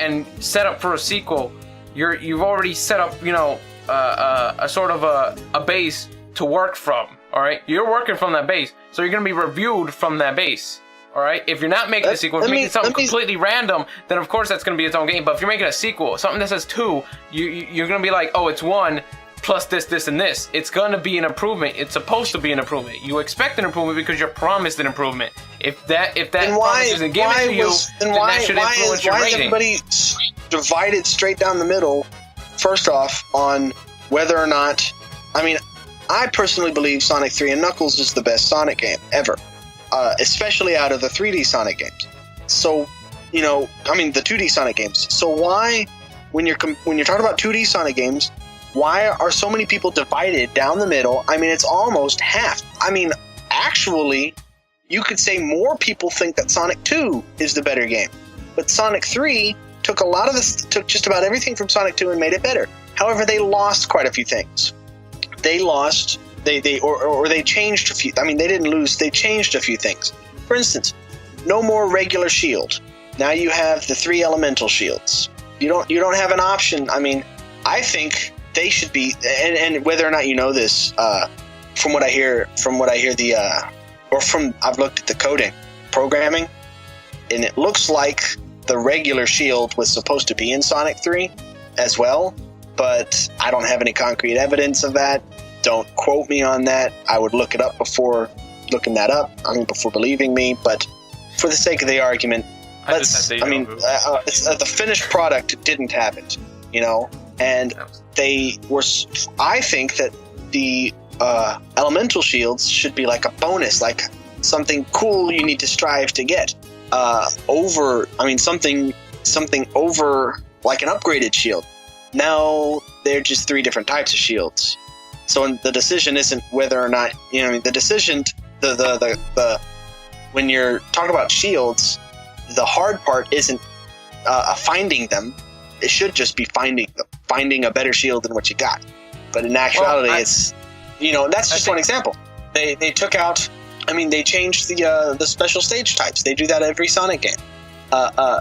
and set up for a sequel, you've already set up a sort of a base to work from. All right, you're working from that base, so you're gonna be reviewed from that base. All right, if you're not making a sequel, if you're making something completely random, then of course that's going to be its own game. But if you're making a sequel, something that says 2, you're going to be like, oh, it's 1 plus this, and this. It's going to be an improvement. It's supposed to be an improvement. You expect an improvement because you're promised an improvement. If that promise isn't given to you, then that should influence your rating. Why is everybody divided straight down the middle? First off, on whether or not, I personally believe Sonic 3 and Knuckles is the best Sonic game ever. Especially out of the 3D Sonic games. So, the 2D Sonic games. So why, when you're talking about 2D Sonic games, why are so many people divided down the middle? it's almost half. Actually, you could say more people think that Sonic 2 is the better game. But Sonic 3 took just about everything from Sonic 2 and made it better. However, they lost quite a few things. They changed a few. They didn't lose. They changed a few things. For instance, no more regular shield. Now you have the 3 elemental shields. You don't have an option. I think they should be. And whether or not you know this, from what I hear, I've looked at the coding, programming, and it looks like the regular shield was supposed to be in Sonic 3 as well. But I don't have any concrete evidence of that. Don't quote me on that. I would look it up before looking that up. Before believing me. But for the sake of the argument, the finished product didn't have it, and they were. I think that the elemental shields should be like a bonus, like something cool you need to strive to get. Something over like an upgraded shield. Now they're just 3 different types of shields. So the decision isn't whether or not the decision. When you're talking about shields, the hard part isn't finding them. It should just be finding a better shield than what you got. But in actuality, it's that's just one example. They took out. They changed the special stage types. They do that every Sonic game.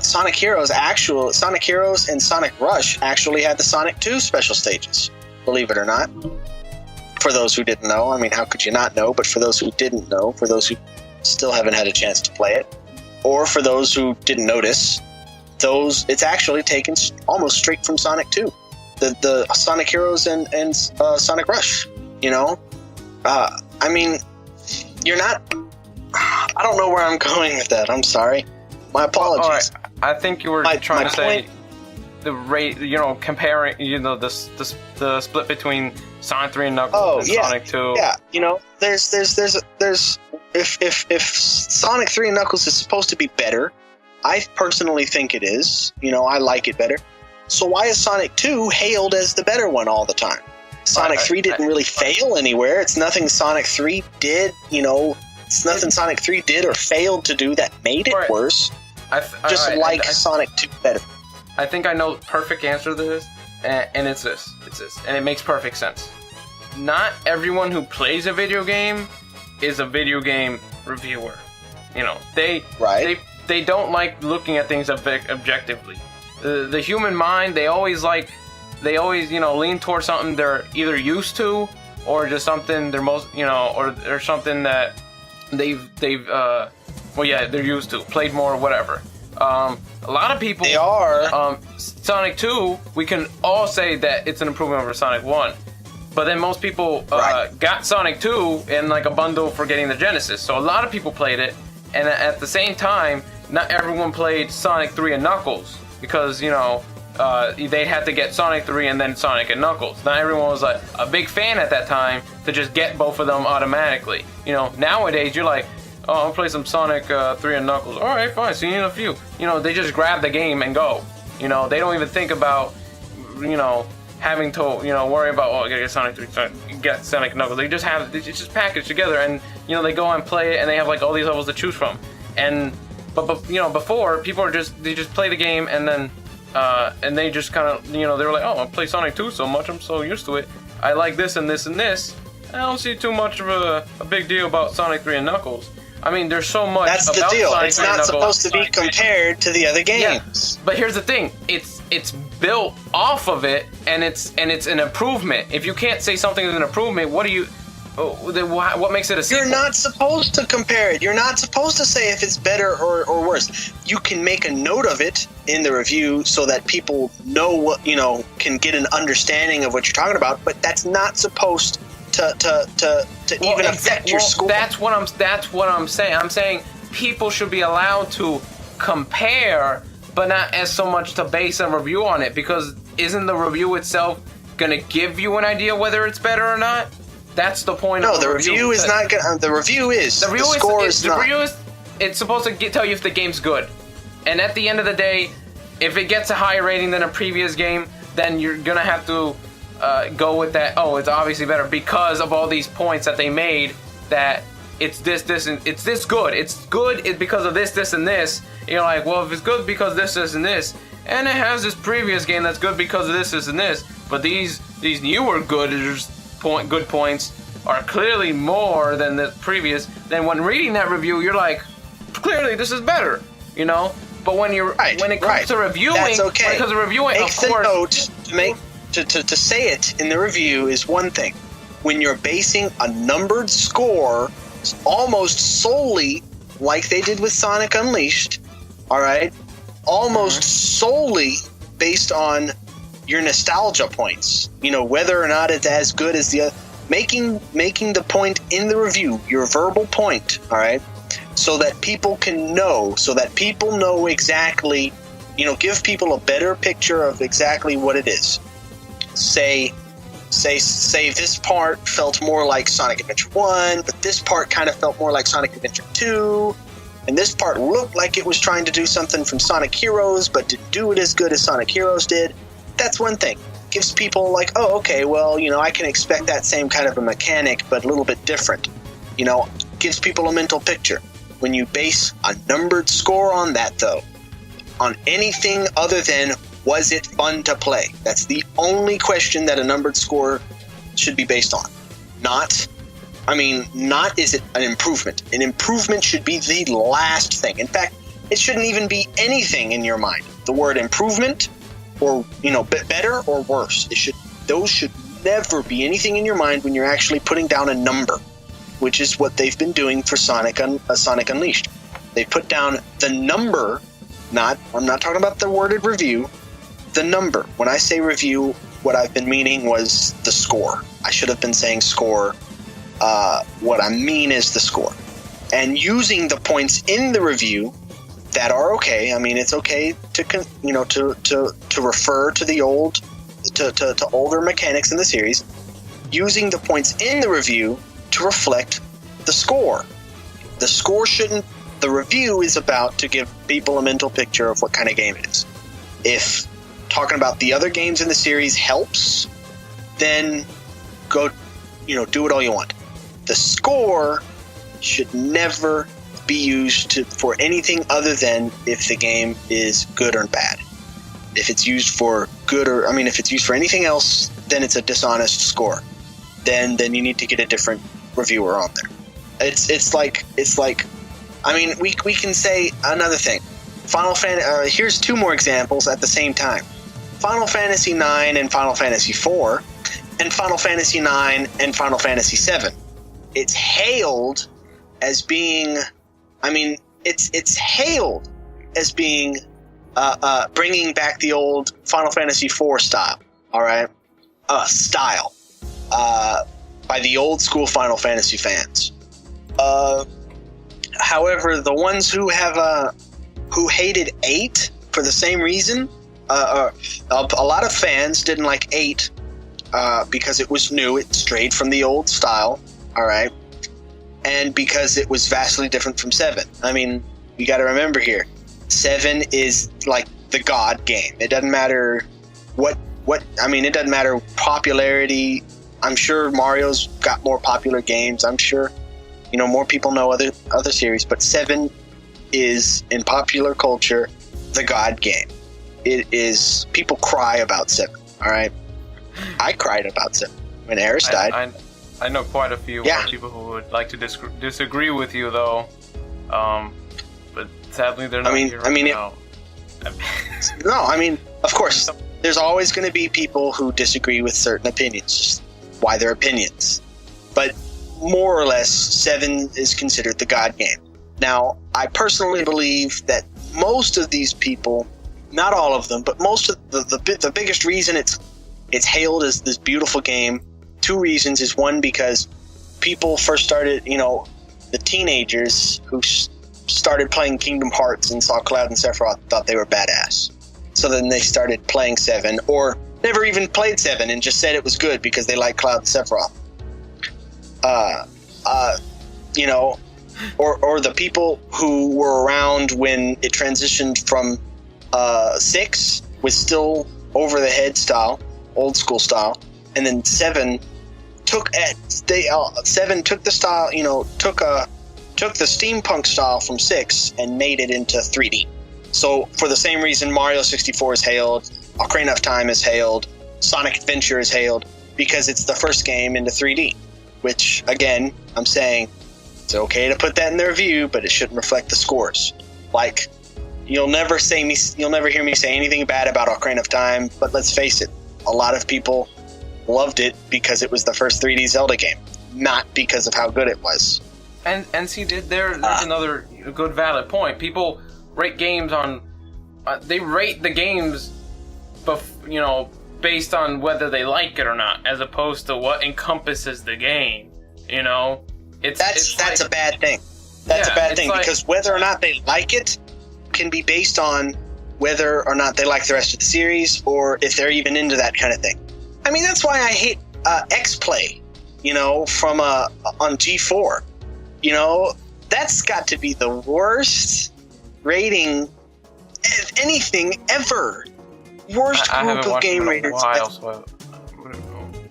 Sonic Heroes and Sonic Rush actually had the Sonic 2 special stages, believe it or not. For those who didn't know, how could you not know? But for those who didn't know, for those who still haven't had a chance to play it, or for those who didn't notice, it's actually taken almost straight from Sonic 2. The Sonic Heroes and Sonic Rush, you're not... I don't know where I'm going with that. I'm sorry. My apologies. All right. I think you were trying to say the rate, comparing, the split between Sonic 3 and Knuckles and Sonic 2. Yeah, there's if Sonic 3 and Knuckles is supposed to be better, I personally think it is. I like it better. So why is Sonic 2 hailed as the better one all the time? Sonic 3 didn't really fail anywhere. It's nothing Sonic 3 did, it's nothing Sonic 3 did or failed to do that made it worse. Sonic 2 better. I think I know the perfect answer to this, and it's this. And it makes perfect sense. Not everyone who plays a video game is a video game reviewer. They don't like looking at things objectively. The human mind, they always like they always, lean towards something they're either used to or just something they're most, or something that they're used to, played more, or whatever. A lot of people, they are. Sonic 2, we can all say that it's an improvement over Sonic 1. But then most people got Sonic 2 in like a bundle for getting the Genesis. So a lot of people played it, and at the same time, not everyone played Sonic 3 and Knuckles, because, they had to get Sonic 3 and then Sonic and Knuckles. Not everyone was a big fan at that time to just get both of them automatically. Nowadays you're like, oh, I'll play some Sonic 3 and Knuckles. All right, fine, see you in a few. They just grab the game and go. They don't even think about, having to, worry about, I gotta get Sonic 3, get Sonic Knuckles. They just packaged together, and, they go and play it, and they have like all these levels to choose from. But before, people they just play the game, and then, and they just kind of, they were like, oh, I play Sonic 2 so much, I'm so used to it. I like this and this and this. I don't see too much of a big deal about Sonic 3 and Knuckles. I mean, there's so much. That's the about deal. Sonic It's 3 and not Knuckles. supposed to be compared to the other games. Yeah, but here's the thing: it's built off of it, and it's an improvement. If you can't say something is an improvement, what makes it a sequel? You're not supposed to compare it. You're not supposed to say if it's better or worse. You can make a note of it in the review so that people know what, can get an understanding of what you're talking about. But that's not supposed to even affect your score. That's what I'm saying. I'm saying people should be allowed to compare, but not as so much to base a review on it, because isn't the review itself going to give you an idea whether it's better or not? That's the point. No, of the review is not going. The review is. The score is not. The review is. It's supposed to tell you if the game's good, and at the end of the day, if it gets a higher rating than a previous game, then you're gonna have to go with that. Oh, it's obviously better because of all these points that they made. That it's this, and it's this good. It's good because of this, and this. You're like, well, if it's good because this, and this, and it has this previous game that's good because of this, and this, but these newer good points are clearly more than the previous. Then when reading that review, you're like, clearly this is better, But when it comes to reviewing, that's okay. When it comes to reviewing, Make of the course, note to say it in the review is one thing. When you're basing a numbered score almost solely, like they did with Sonic Unleashed, all right, almost solely based on your nostalgia points, whether or not it's as good as the other, making the point in the review your verbal point, all right, so that people can know, exactly, give people a better picture of exactly what it is. Say this part felt more like Sonic Adventure 1, but this part kind of felt more like Sonic Adventure 2, and this part looked like it was trying to do something from Sonic Heroes, but didn't do it as good as Sonic Heroes did. That's one thing. Gives people like, oh, okay, well, I can expect that same kind of a mechanic, but a little bit different. Gives people a mental picture. When you base a numbered score on that, though, on anything other than was it fun to play? That's the only question that a numbered score should be based on. Not is it an improvement. An improvement should be the last thing. In fact, it shouldn't even be anything in your mind. The word improvement, or better or worse, those should never be anything in your mind when you're actually putting down a number, which is what they've been doing for Sonic Unleashed. They put down the number. I'm not talking about the worded review. The number. When I say review, what I've been meaning was the score. I should have been saying score. What I mean is the score, and using the points in the review that are okay. It's okay to refer to the older mechanics in the series, using the points in the review to reflect the score. The score shouldn't. The review is about to give people a mental picture of what kind of game it is. If talking about the other games in the series helps, then go, do it all you want. The score should never be used for anything other than if the game is good or bad. If it's used for if it's used for anything else, then it's a dishonest score. Then you need to get a different reviewer on there. It's like we can say another thing. Final Fantasy. Here's two more examples at the same time. Final Fantasy IX and Final Fantasy IV, and Final Fantasy IX and Final Fantasy VII. It's hailed as being, it's hailed as being bringing back the old Final Fantasy IV style. All right, style by the old school Final Fantasy fans. However, the ones who hated 8 for the same reason, a lot of fans didn't like 8 because it was new. It strayed from the old style. All right. And because it was vastly different from 7. I mean, you got to remember here, 7 is like the God game. It doesn't matter it doesn't matter popularity. I'm sure Mario's got more popular games. I'm sure, more people know other series, but 7 is, in popular culture, the God game. It is, people cry about 7, all right? I cried about 7 when Aeris died. I know quite a few people who would like to disagree with you, though. But sadly, they're not here right now. Of course, there's always going to be people who disagree with certain opinions, just why they're opinions. But more or less, 7 is considered the God game. Now, I personally believe that most of these people, not all of them, but most of the biggest reason it's hailed as this beautiful game, 2 reasons is, one, because people first started, the teenagers who started playing Kingdom Hearts and saw Cloud and Sephiroth thought they were badass. So then they started playing 7, or never even played 7 and just said it was good because they liked Cloud and Sephiroth. Or the people who were around when it transitioned from 6 was still over the head style, old school style, and then 7 took the style, took the steampunk style from 6 and made it into 3D. So for the same reason, Mario 64 is hailed, Ocarina of Time is hailed, Sonic Adventure is hailed, because it's the first game into 3D. Which, again, I'm saying it's okay to put that in the review, but it shouldn't reflect the scores. Like, you'll never hear me say anything bad about Ocarina of Time, but let's face it, a lot of people loved it because it was the first 3D Zelda game, not because of how good it was. And see, there's another good valid point. People rate games on, they rate the games, based on whether they like it or not, as opposed to what encompasses the game. That's a bad thing. That's a bad thing, because whether or not they like it can be based on whether or not they like the rest of the series, or if they're even into that kind of thing. I mean, that's why I hate X-Play, from on G4. That's got to be the worst rating of anything ever. Worst group of game raters.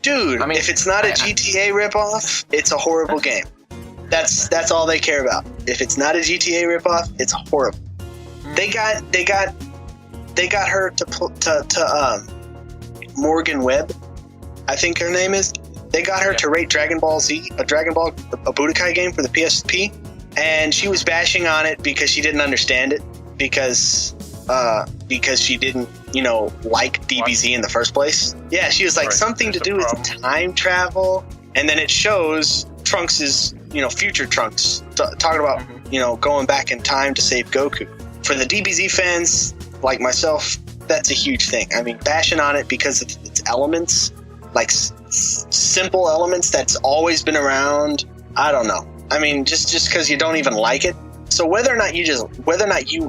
Dude, if it's not a GTA ripoff, it's a horrible game. That's all they care about. If it's not a GTA ripoff, it's horrible. They got her to Morgan Webb, I think her name is. They got her to rate Dragon Ball Z, a Budokai game for the PSP, and she was bashing on it because she didn't understand it, because she didn't, like DBZ in the first place. Yeah, she was like, something to do with time travel, and then it shows Trunks' future Trunks talking about, going back in time to save Goku. For the DBZ fans like myself, that's a huge thing. I mean, bashing on it because of its elements, like simple elements that's always been around. I don't know. I mean, just because you don't even like it. So whether or not you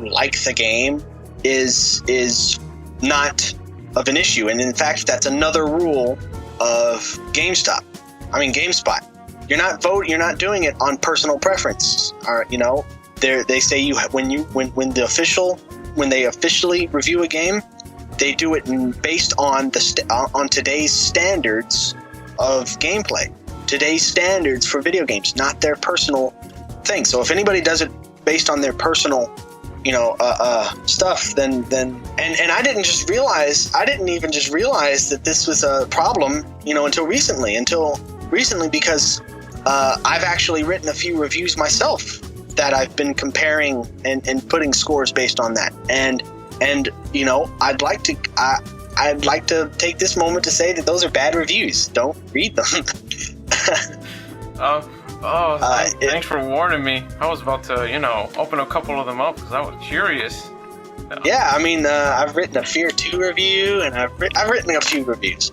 like the game is not of an issue. And in fact, that's another rule of GameSpot. You're not doing it on personal preference. They say when they officially review a game, they do it based on on today's standards of gameplay, today's standards for video games, not their personal thing. So if anybody does it based on their personal, stuff, then I didn't even just realize that this was a problem, until recently, because I've actually written a few reviews myself that I've been comparing and putting scores based on that. And I'd like to take this moment to say that those are bad reviews. Don't read them. Thanks for warning me. I was about to, open a couple of them up because I was curious. Yeah, I mean, I've written a Fear 2 review, and I've written a few reviews,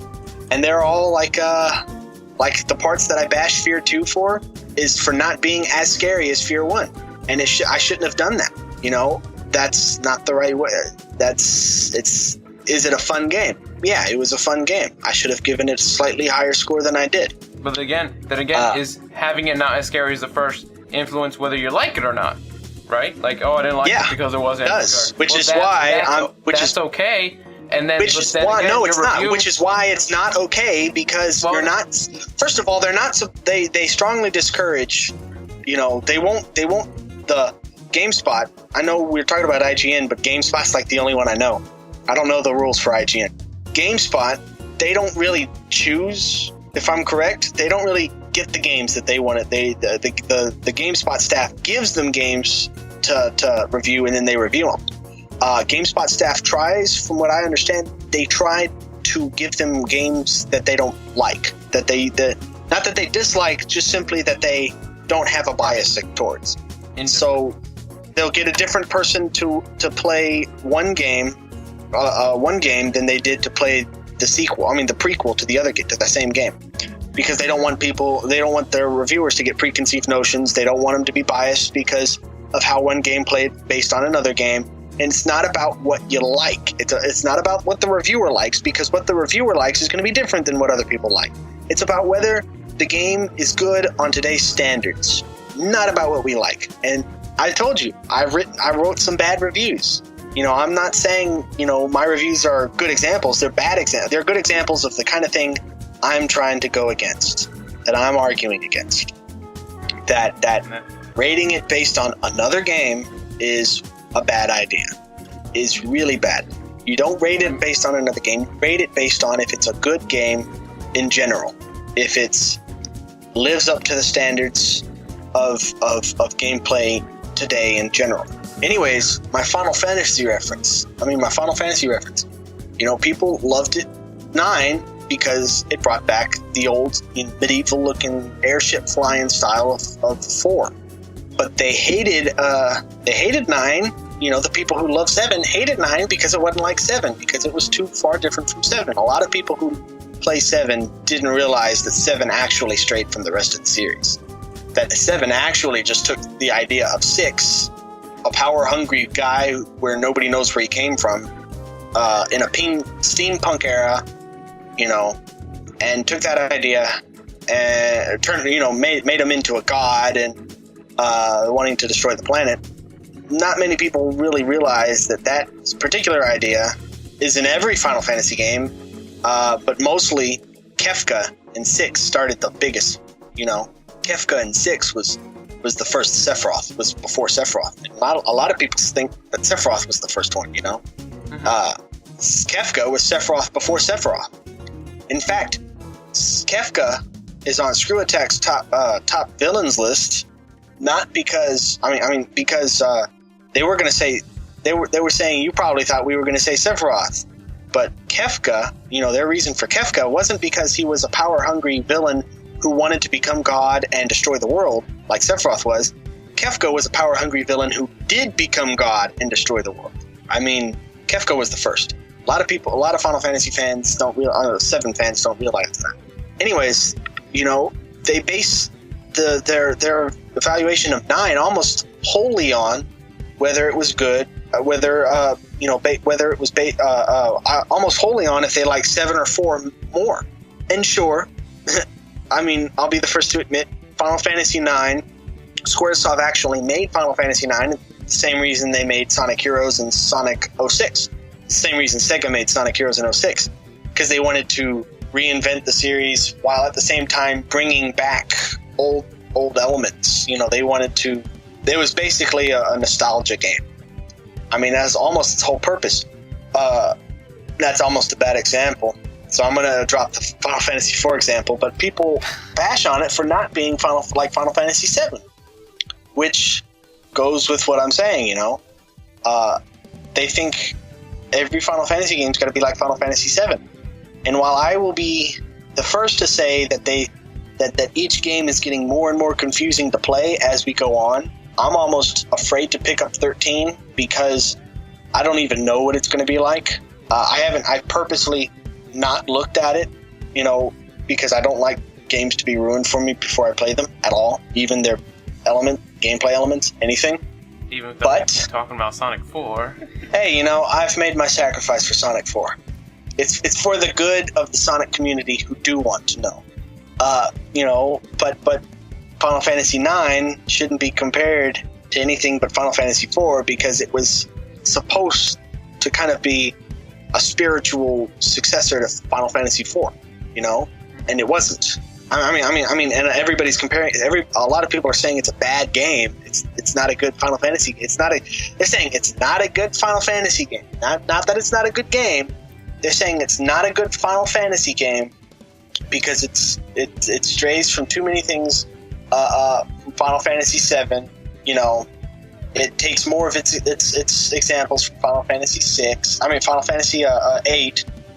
and they're all like the parts that I bash Fear 2 for is for not being as scary as Fear 1, and I shouldn't have done that. That's not the right way. Is it a fun game? Yeah, it was a fun game. I should have given it a slightly higher score than I did. But again, is having it not as scary as the first influence whether you like it or not, right? Like, I didn't like it because it wasn't. It does, that's okay. And then, Which is why it's not okay because you're not. First of all, they're not. They strongly discourage. They won't. The GameSpot. I know we're talking about IGN, but GameSpot's like the only one I know. I don't know the rules for IGN. GameSpot, they don't really choose. If I'm correct, they don't really get the games that they want. The GameSpot staff gives them games to review, and then they review them. GameSpot staff tries, from what I understand, they try to give them games that they don't like, not that they dislike, just simply that they don't have a bias towards. And so they'll get a different person to play one game than they did to play the sequel. I mean, the prequel to the same game, because they don't want their reviewers to get preconceived notions. They don't want them to be biased because of how one game played based on another game. And it's not about what you like. It's not about what the reviewer likes, because what the reviewer likes is going to be different than what other people like. It's about whether the game is good on today's standards, not about what we like. And I told you, I wrote some bad reviews. I'm not saying, my reviews are good examples. They're bad examples. They're good examples of the kind of thing I'm trying to go against, that I'm arguing against. That rating it based on another game is a bad idea. Is really bad. You don't rate it based on another game. Rate it based on if it's a good game in general. If it lives up to the standards of gameplay today in general. Anyways, my Final Fantasy reference. People loved it 9 because it brought back the old medieval looking airship flying style of 4. But they hated 9. The people who love 7 hated 9 because it wasn't like 7, because it was too far different from 7. A lot of people who play 7 didn't realize that 7 actually strayed from the rest of the series. That 7 actually just took the idea of 6, a power-hungry guy where nobody knows where he came from, in a steampunk era, and took that idea and made him into a god and wanting to destroy the planet. Not many people really realize that particular idea is in every Final Fantasy game, but mostly Kefka in 6 started the biggest. Kefka in 6 was the first Sephiroth, was before Sephiroth. A lot of people think that Sephiroth was the first one, Kefka was Sephiroth before Sephiroth. In fact, Kefka is on Screw Attack's top villains list, not because because they were going to say they were saying you probably thought we were going to say Sephiroth, but Kefka, their reason for Kefka wasn't because he was a power-hungry villain who wanted to become God and destroy the world like Sephiroth was. Kefka was a power-hungry villain who did become God and destroy the world. Kefka was the first. A lot of Final Fantasy fans don't realize, 7 fans don't realize that. Anyways, they base their evaluation of 9 almost wholly on whether it was good, whether it was almost wholly on if they like 7 or 4 more. And sure, I'll be the first to admit, Final Fantasy IX, Squaresoft actually made Final Fantasy IX the same reason they made Sonic Heroes and Sonic 06. The same reason Sega made Sonic Heroes in 06. Because they wanted to reinvent the series while at the same time bringing back old elements. It was basically a nostalgia game. That's almost its whole purpose. That's almost a bad example. So I'm going to drop the Final Fantasy IV example, but people bash on it for not being Final Fantasy VII, which goes with what I'm saying, They think every Final Fantasy game's got to be like Final Fantasy VII. And while I will be the first to say that that each game is getting more and more confusing to play as we go on, I'm almost afraid to pick up 13 because I don't even know what it's going to be like. I've purposely not looked at it, because I don't like games to be ruined for me before I play them at all, even their gameplay elements, anything. Even though we're talking about Sonic 4. Hey, I've made my sacrifice for Sonic 4. It's for the good of the Sonic community who do want to know. But Final Fantasy IX shouldn't be compared to anything but Final Fantasy IV because it was supposed to kind of be a spiritual successor to Final Fantasy IV, and it wasn't. I mean, and everybody's comparing. A lot of people are saying it's a bad game. It's not a good Final Fantasy. They're saying it's not a good Final Fantasy game. Not that it's not a good game. They're saying it's not a good Final Fantasy game because it strays from too many things. From Final Fantasy VII, it takes more of its examples from Final Fantasy Final Fantasy VIII.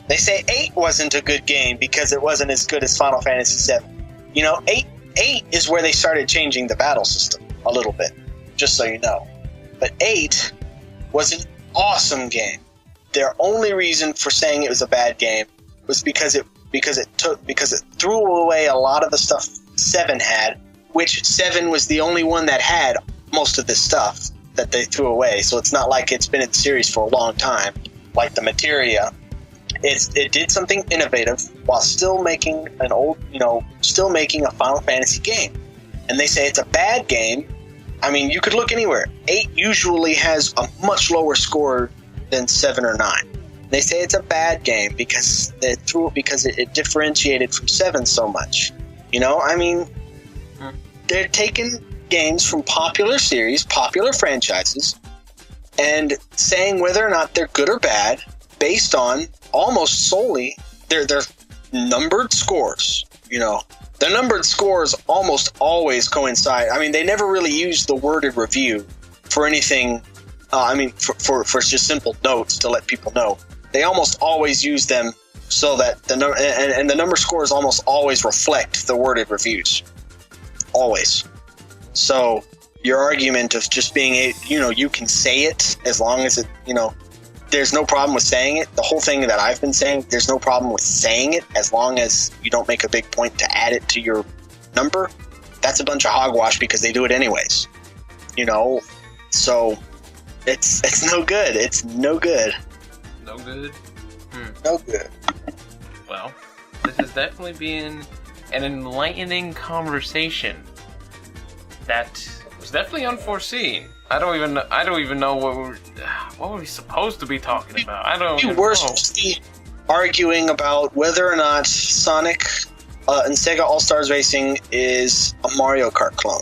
They say 8 wasn't a good game because it wasn't as good as Final Fantasy VII. 8 is where they started changing the battle system a little bit, just so you know. But 8 was an awesome game. Their only reason for saying it was a bad game was because it threw away a lot of the stuff 7 had, which 7 was the only one that had most of this stuff that they threw away. So it's not like it's been in the series for a long time, like the materia. It did something innovative while still making still making a Final Fantasy game. And they say it's a bad game. I mean, you could look anywhere. 8 usually has a much lower score than 7 or 9. They say it's a bad game because it differentiated from 7 so much. They're taking games from popular series, popular franchises, and saying whether or not they're good or bad based on almost solely their numbered scores. The numbered scores almost always coincide. I mean, they never really use the worded review for anything. For just simple notes to let people know. They almost always use them so that the number scores almost always reflect the worded reviews. Always. So your argument of just being you can say it as long as it, there's no problem with saying it. The whole thing that I've been saying, there's no problem with saying it as long as you don't make a big point to add it to your number. That's a bunch of hogwash because they do it anyways. So it's no good. It's no good. No good? No good. Well, this has definitely been an enlightening conversation that was definitely unforeseen. I don't even know what were we supposed to be talking about. I don't even know. We're supposed to be arguing about whether or not Sonic and Sega All-Stars Racing is a Mario Kart clone.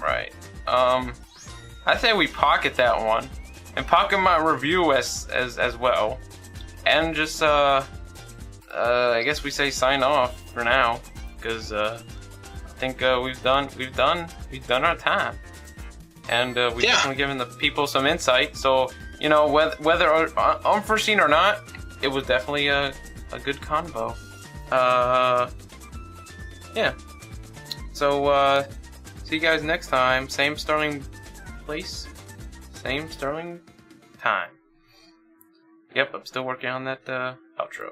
Right. I say we pocket that one and pocket my review as well, and just I guess we say sign off for now because I think we've done our time, and we've definitely given the people some insight. So whether unforeseen or not, it was definitely a good convo. Yeah. So see you guys next time. Same Sterling place, same Sterling time. Yep, I'm still working on that outro.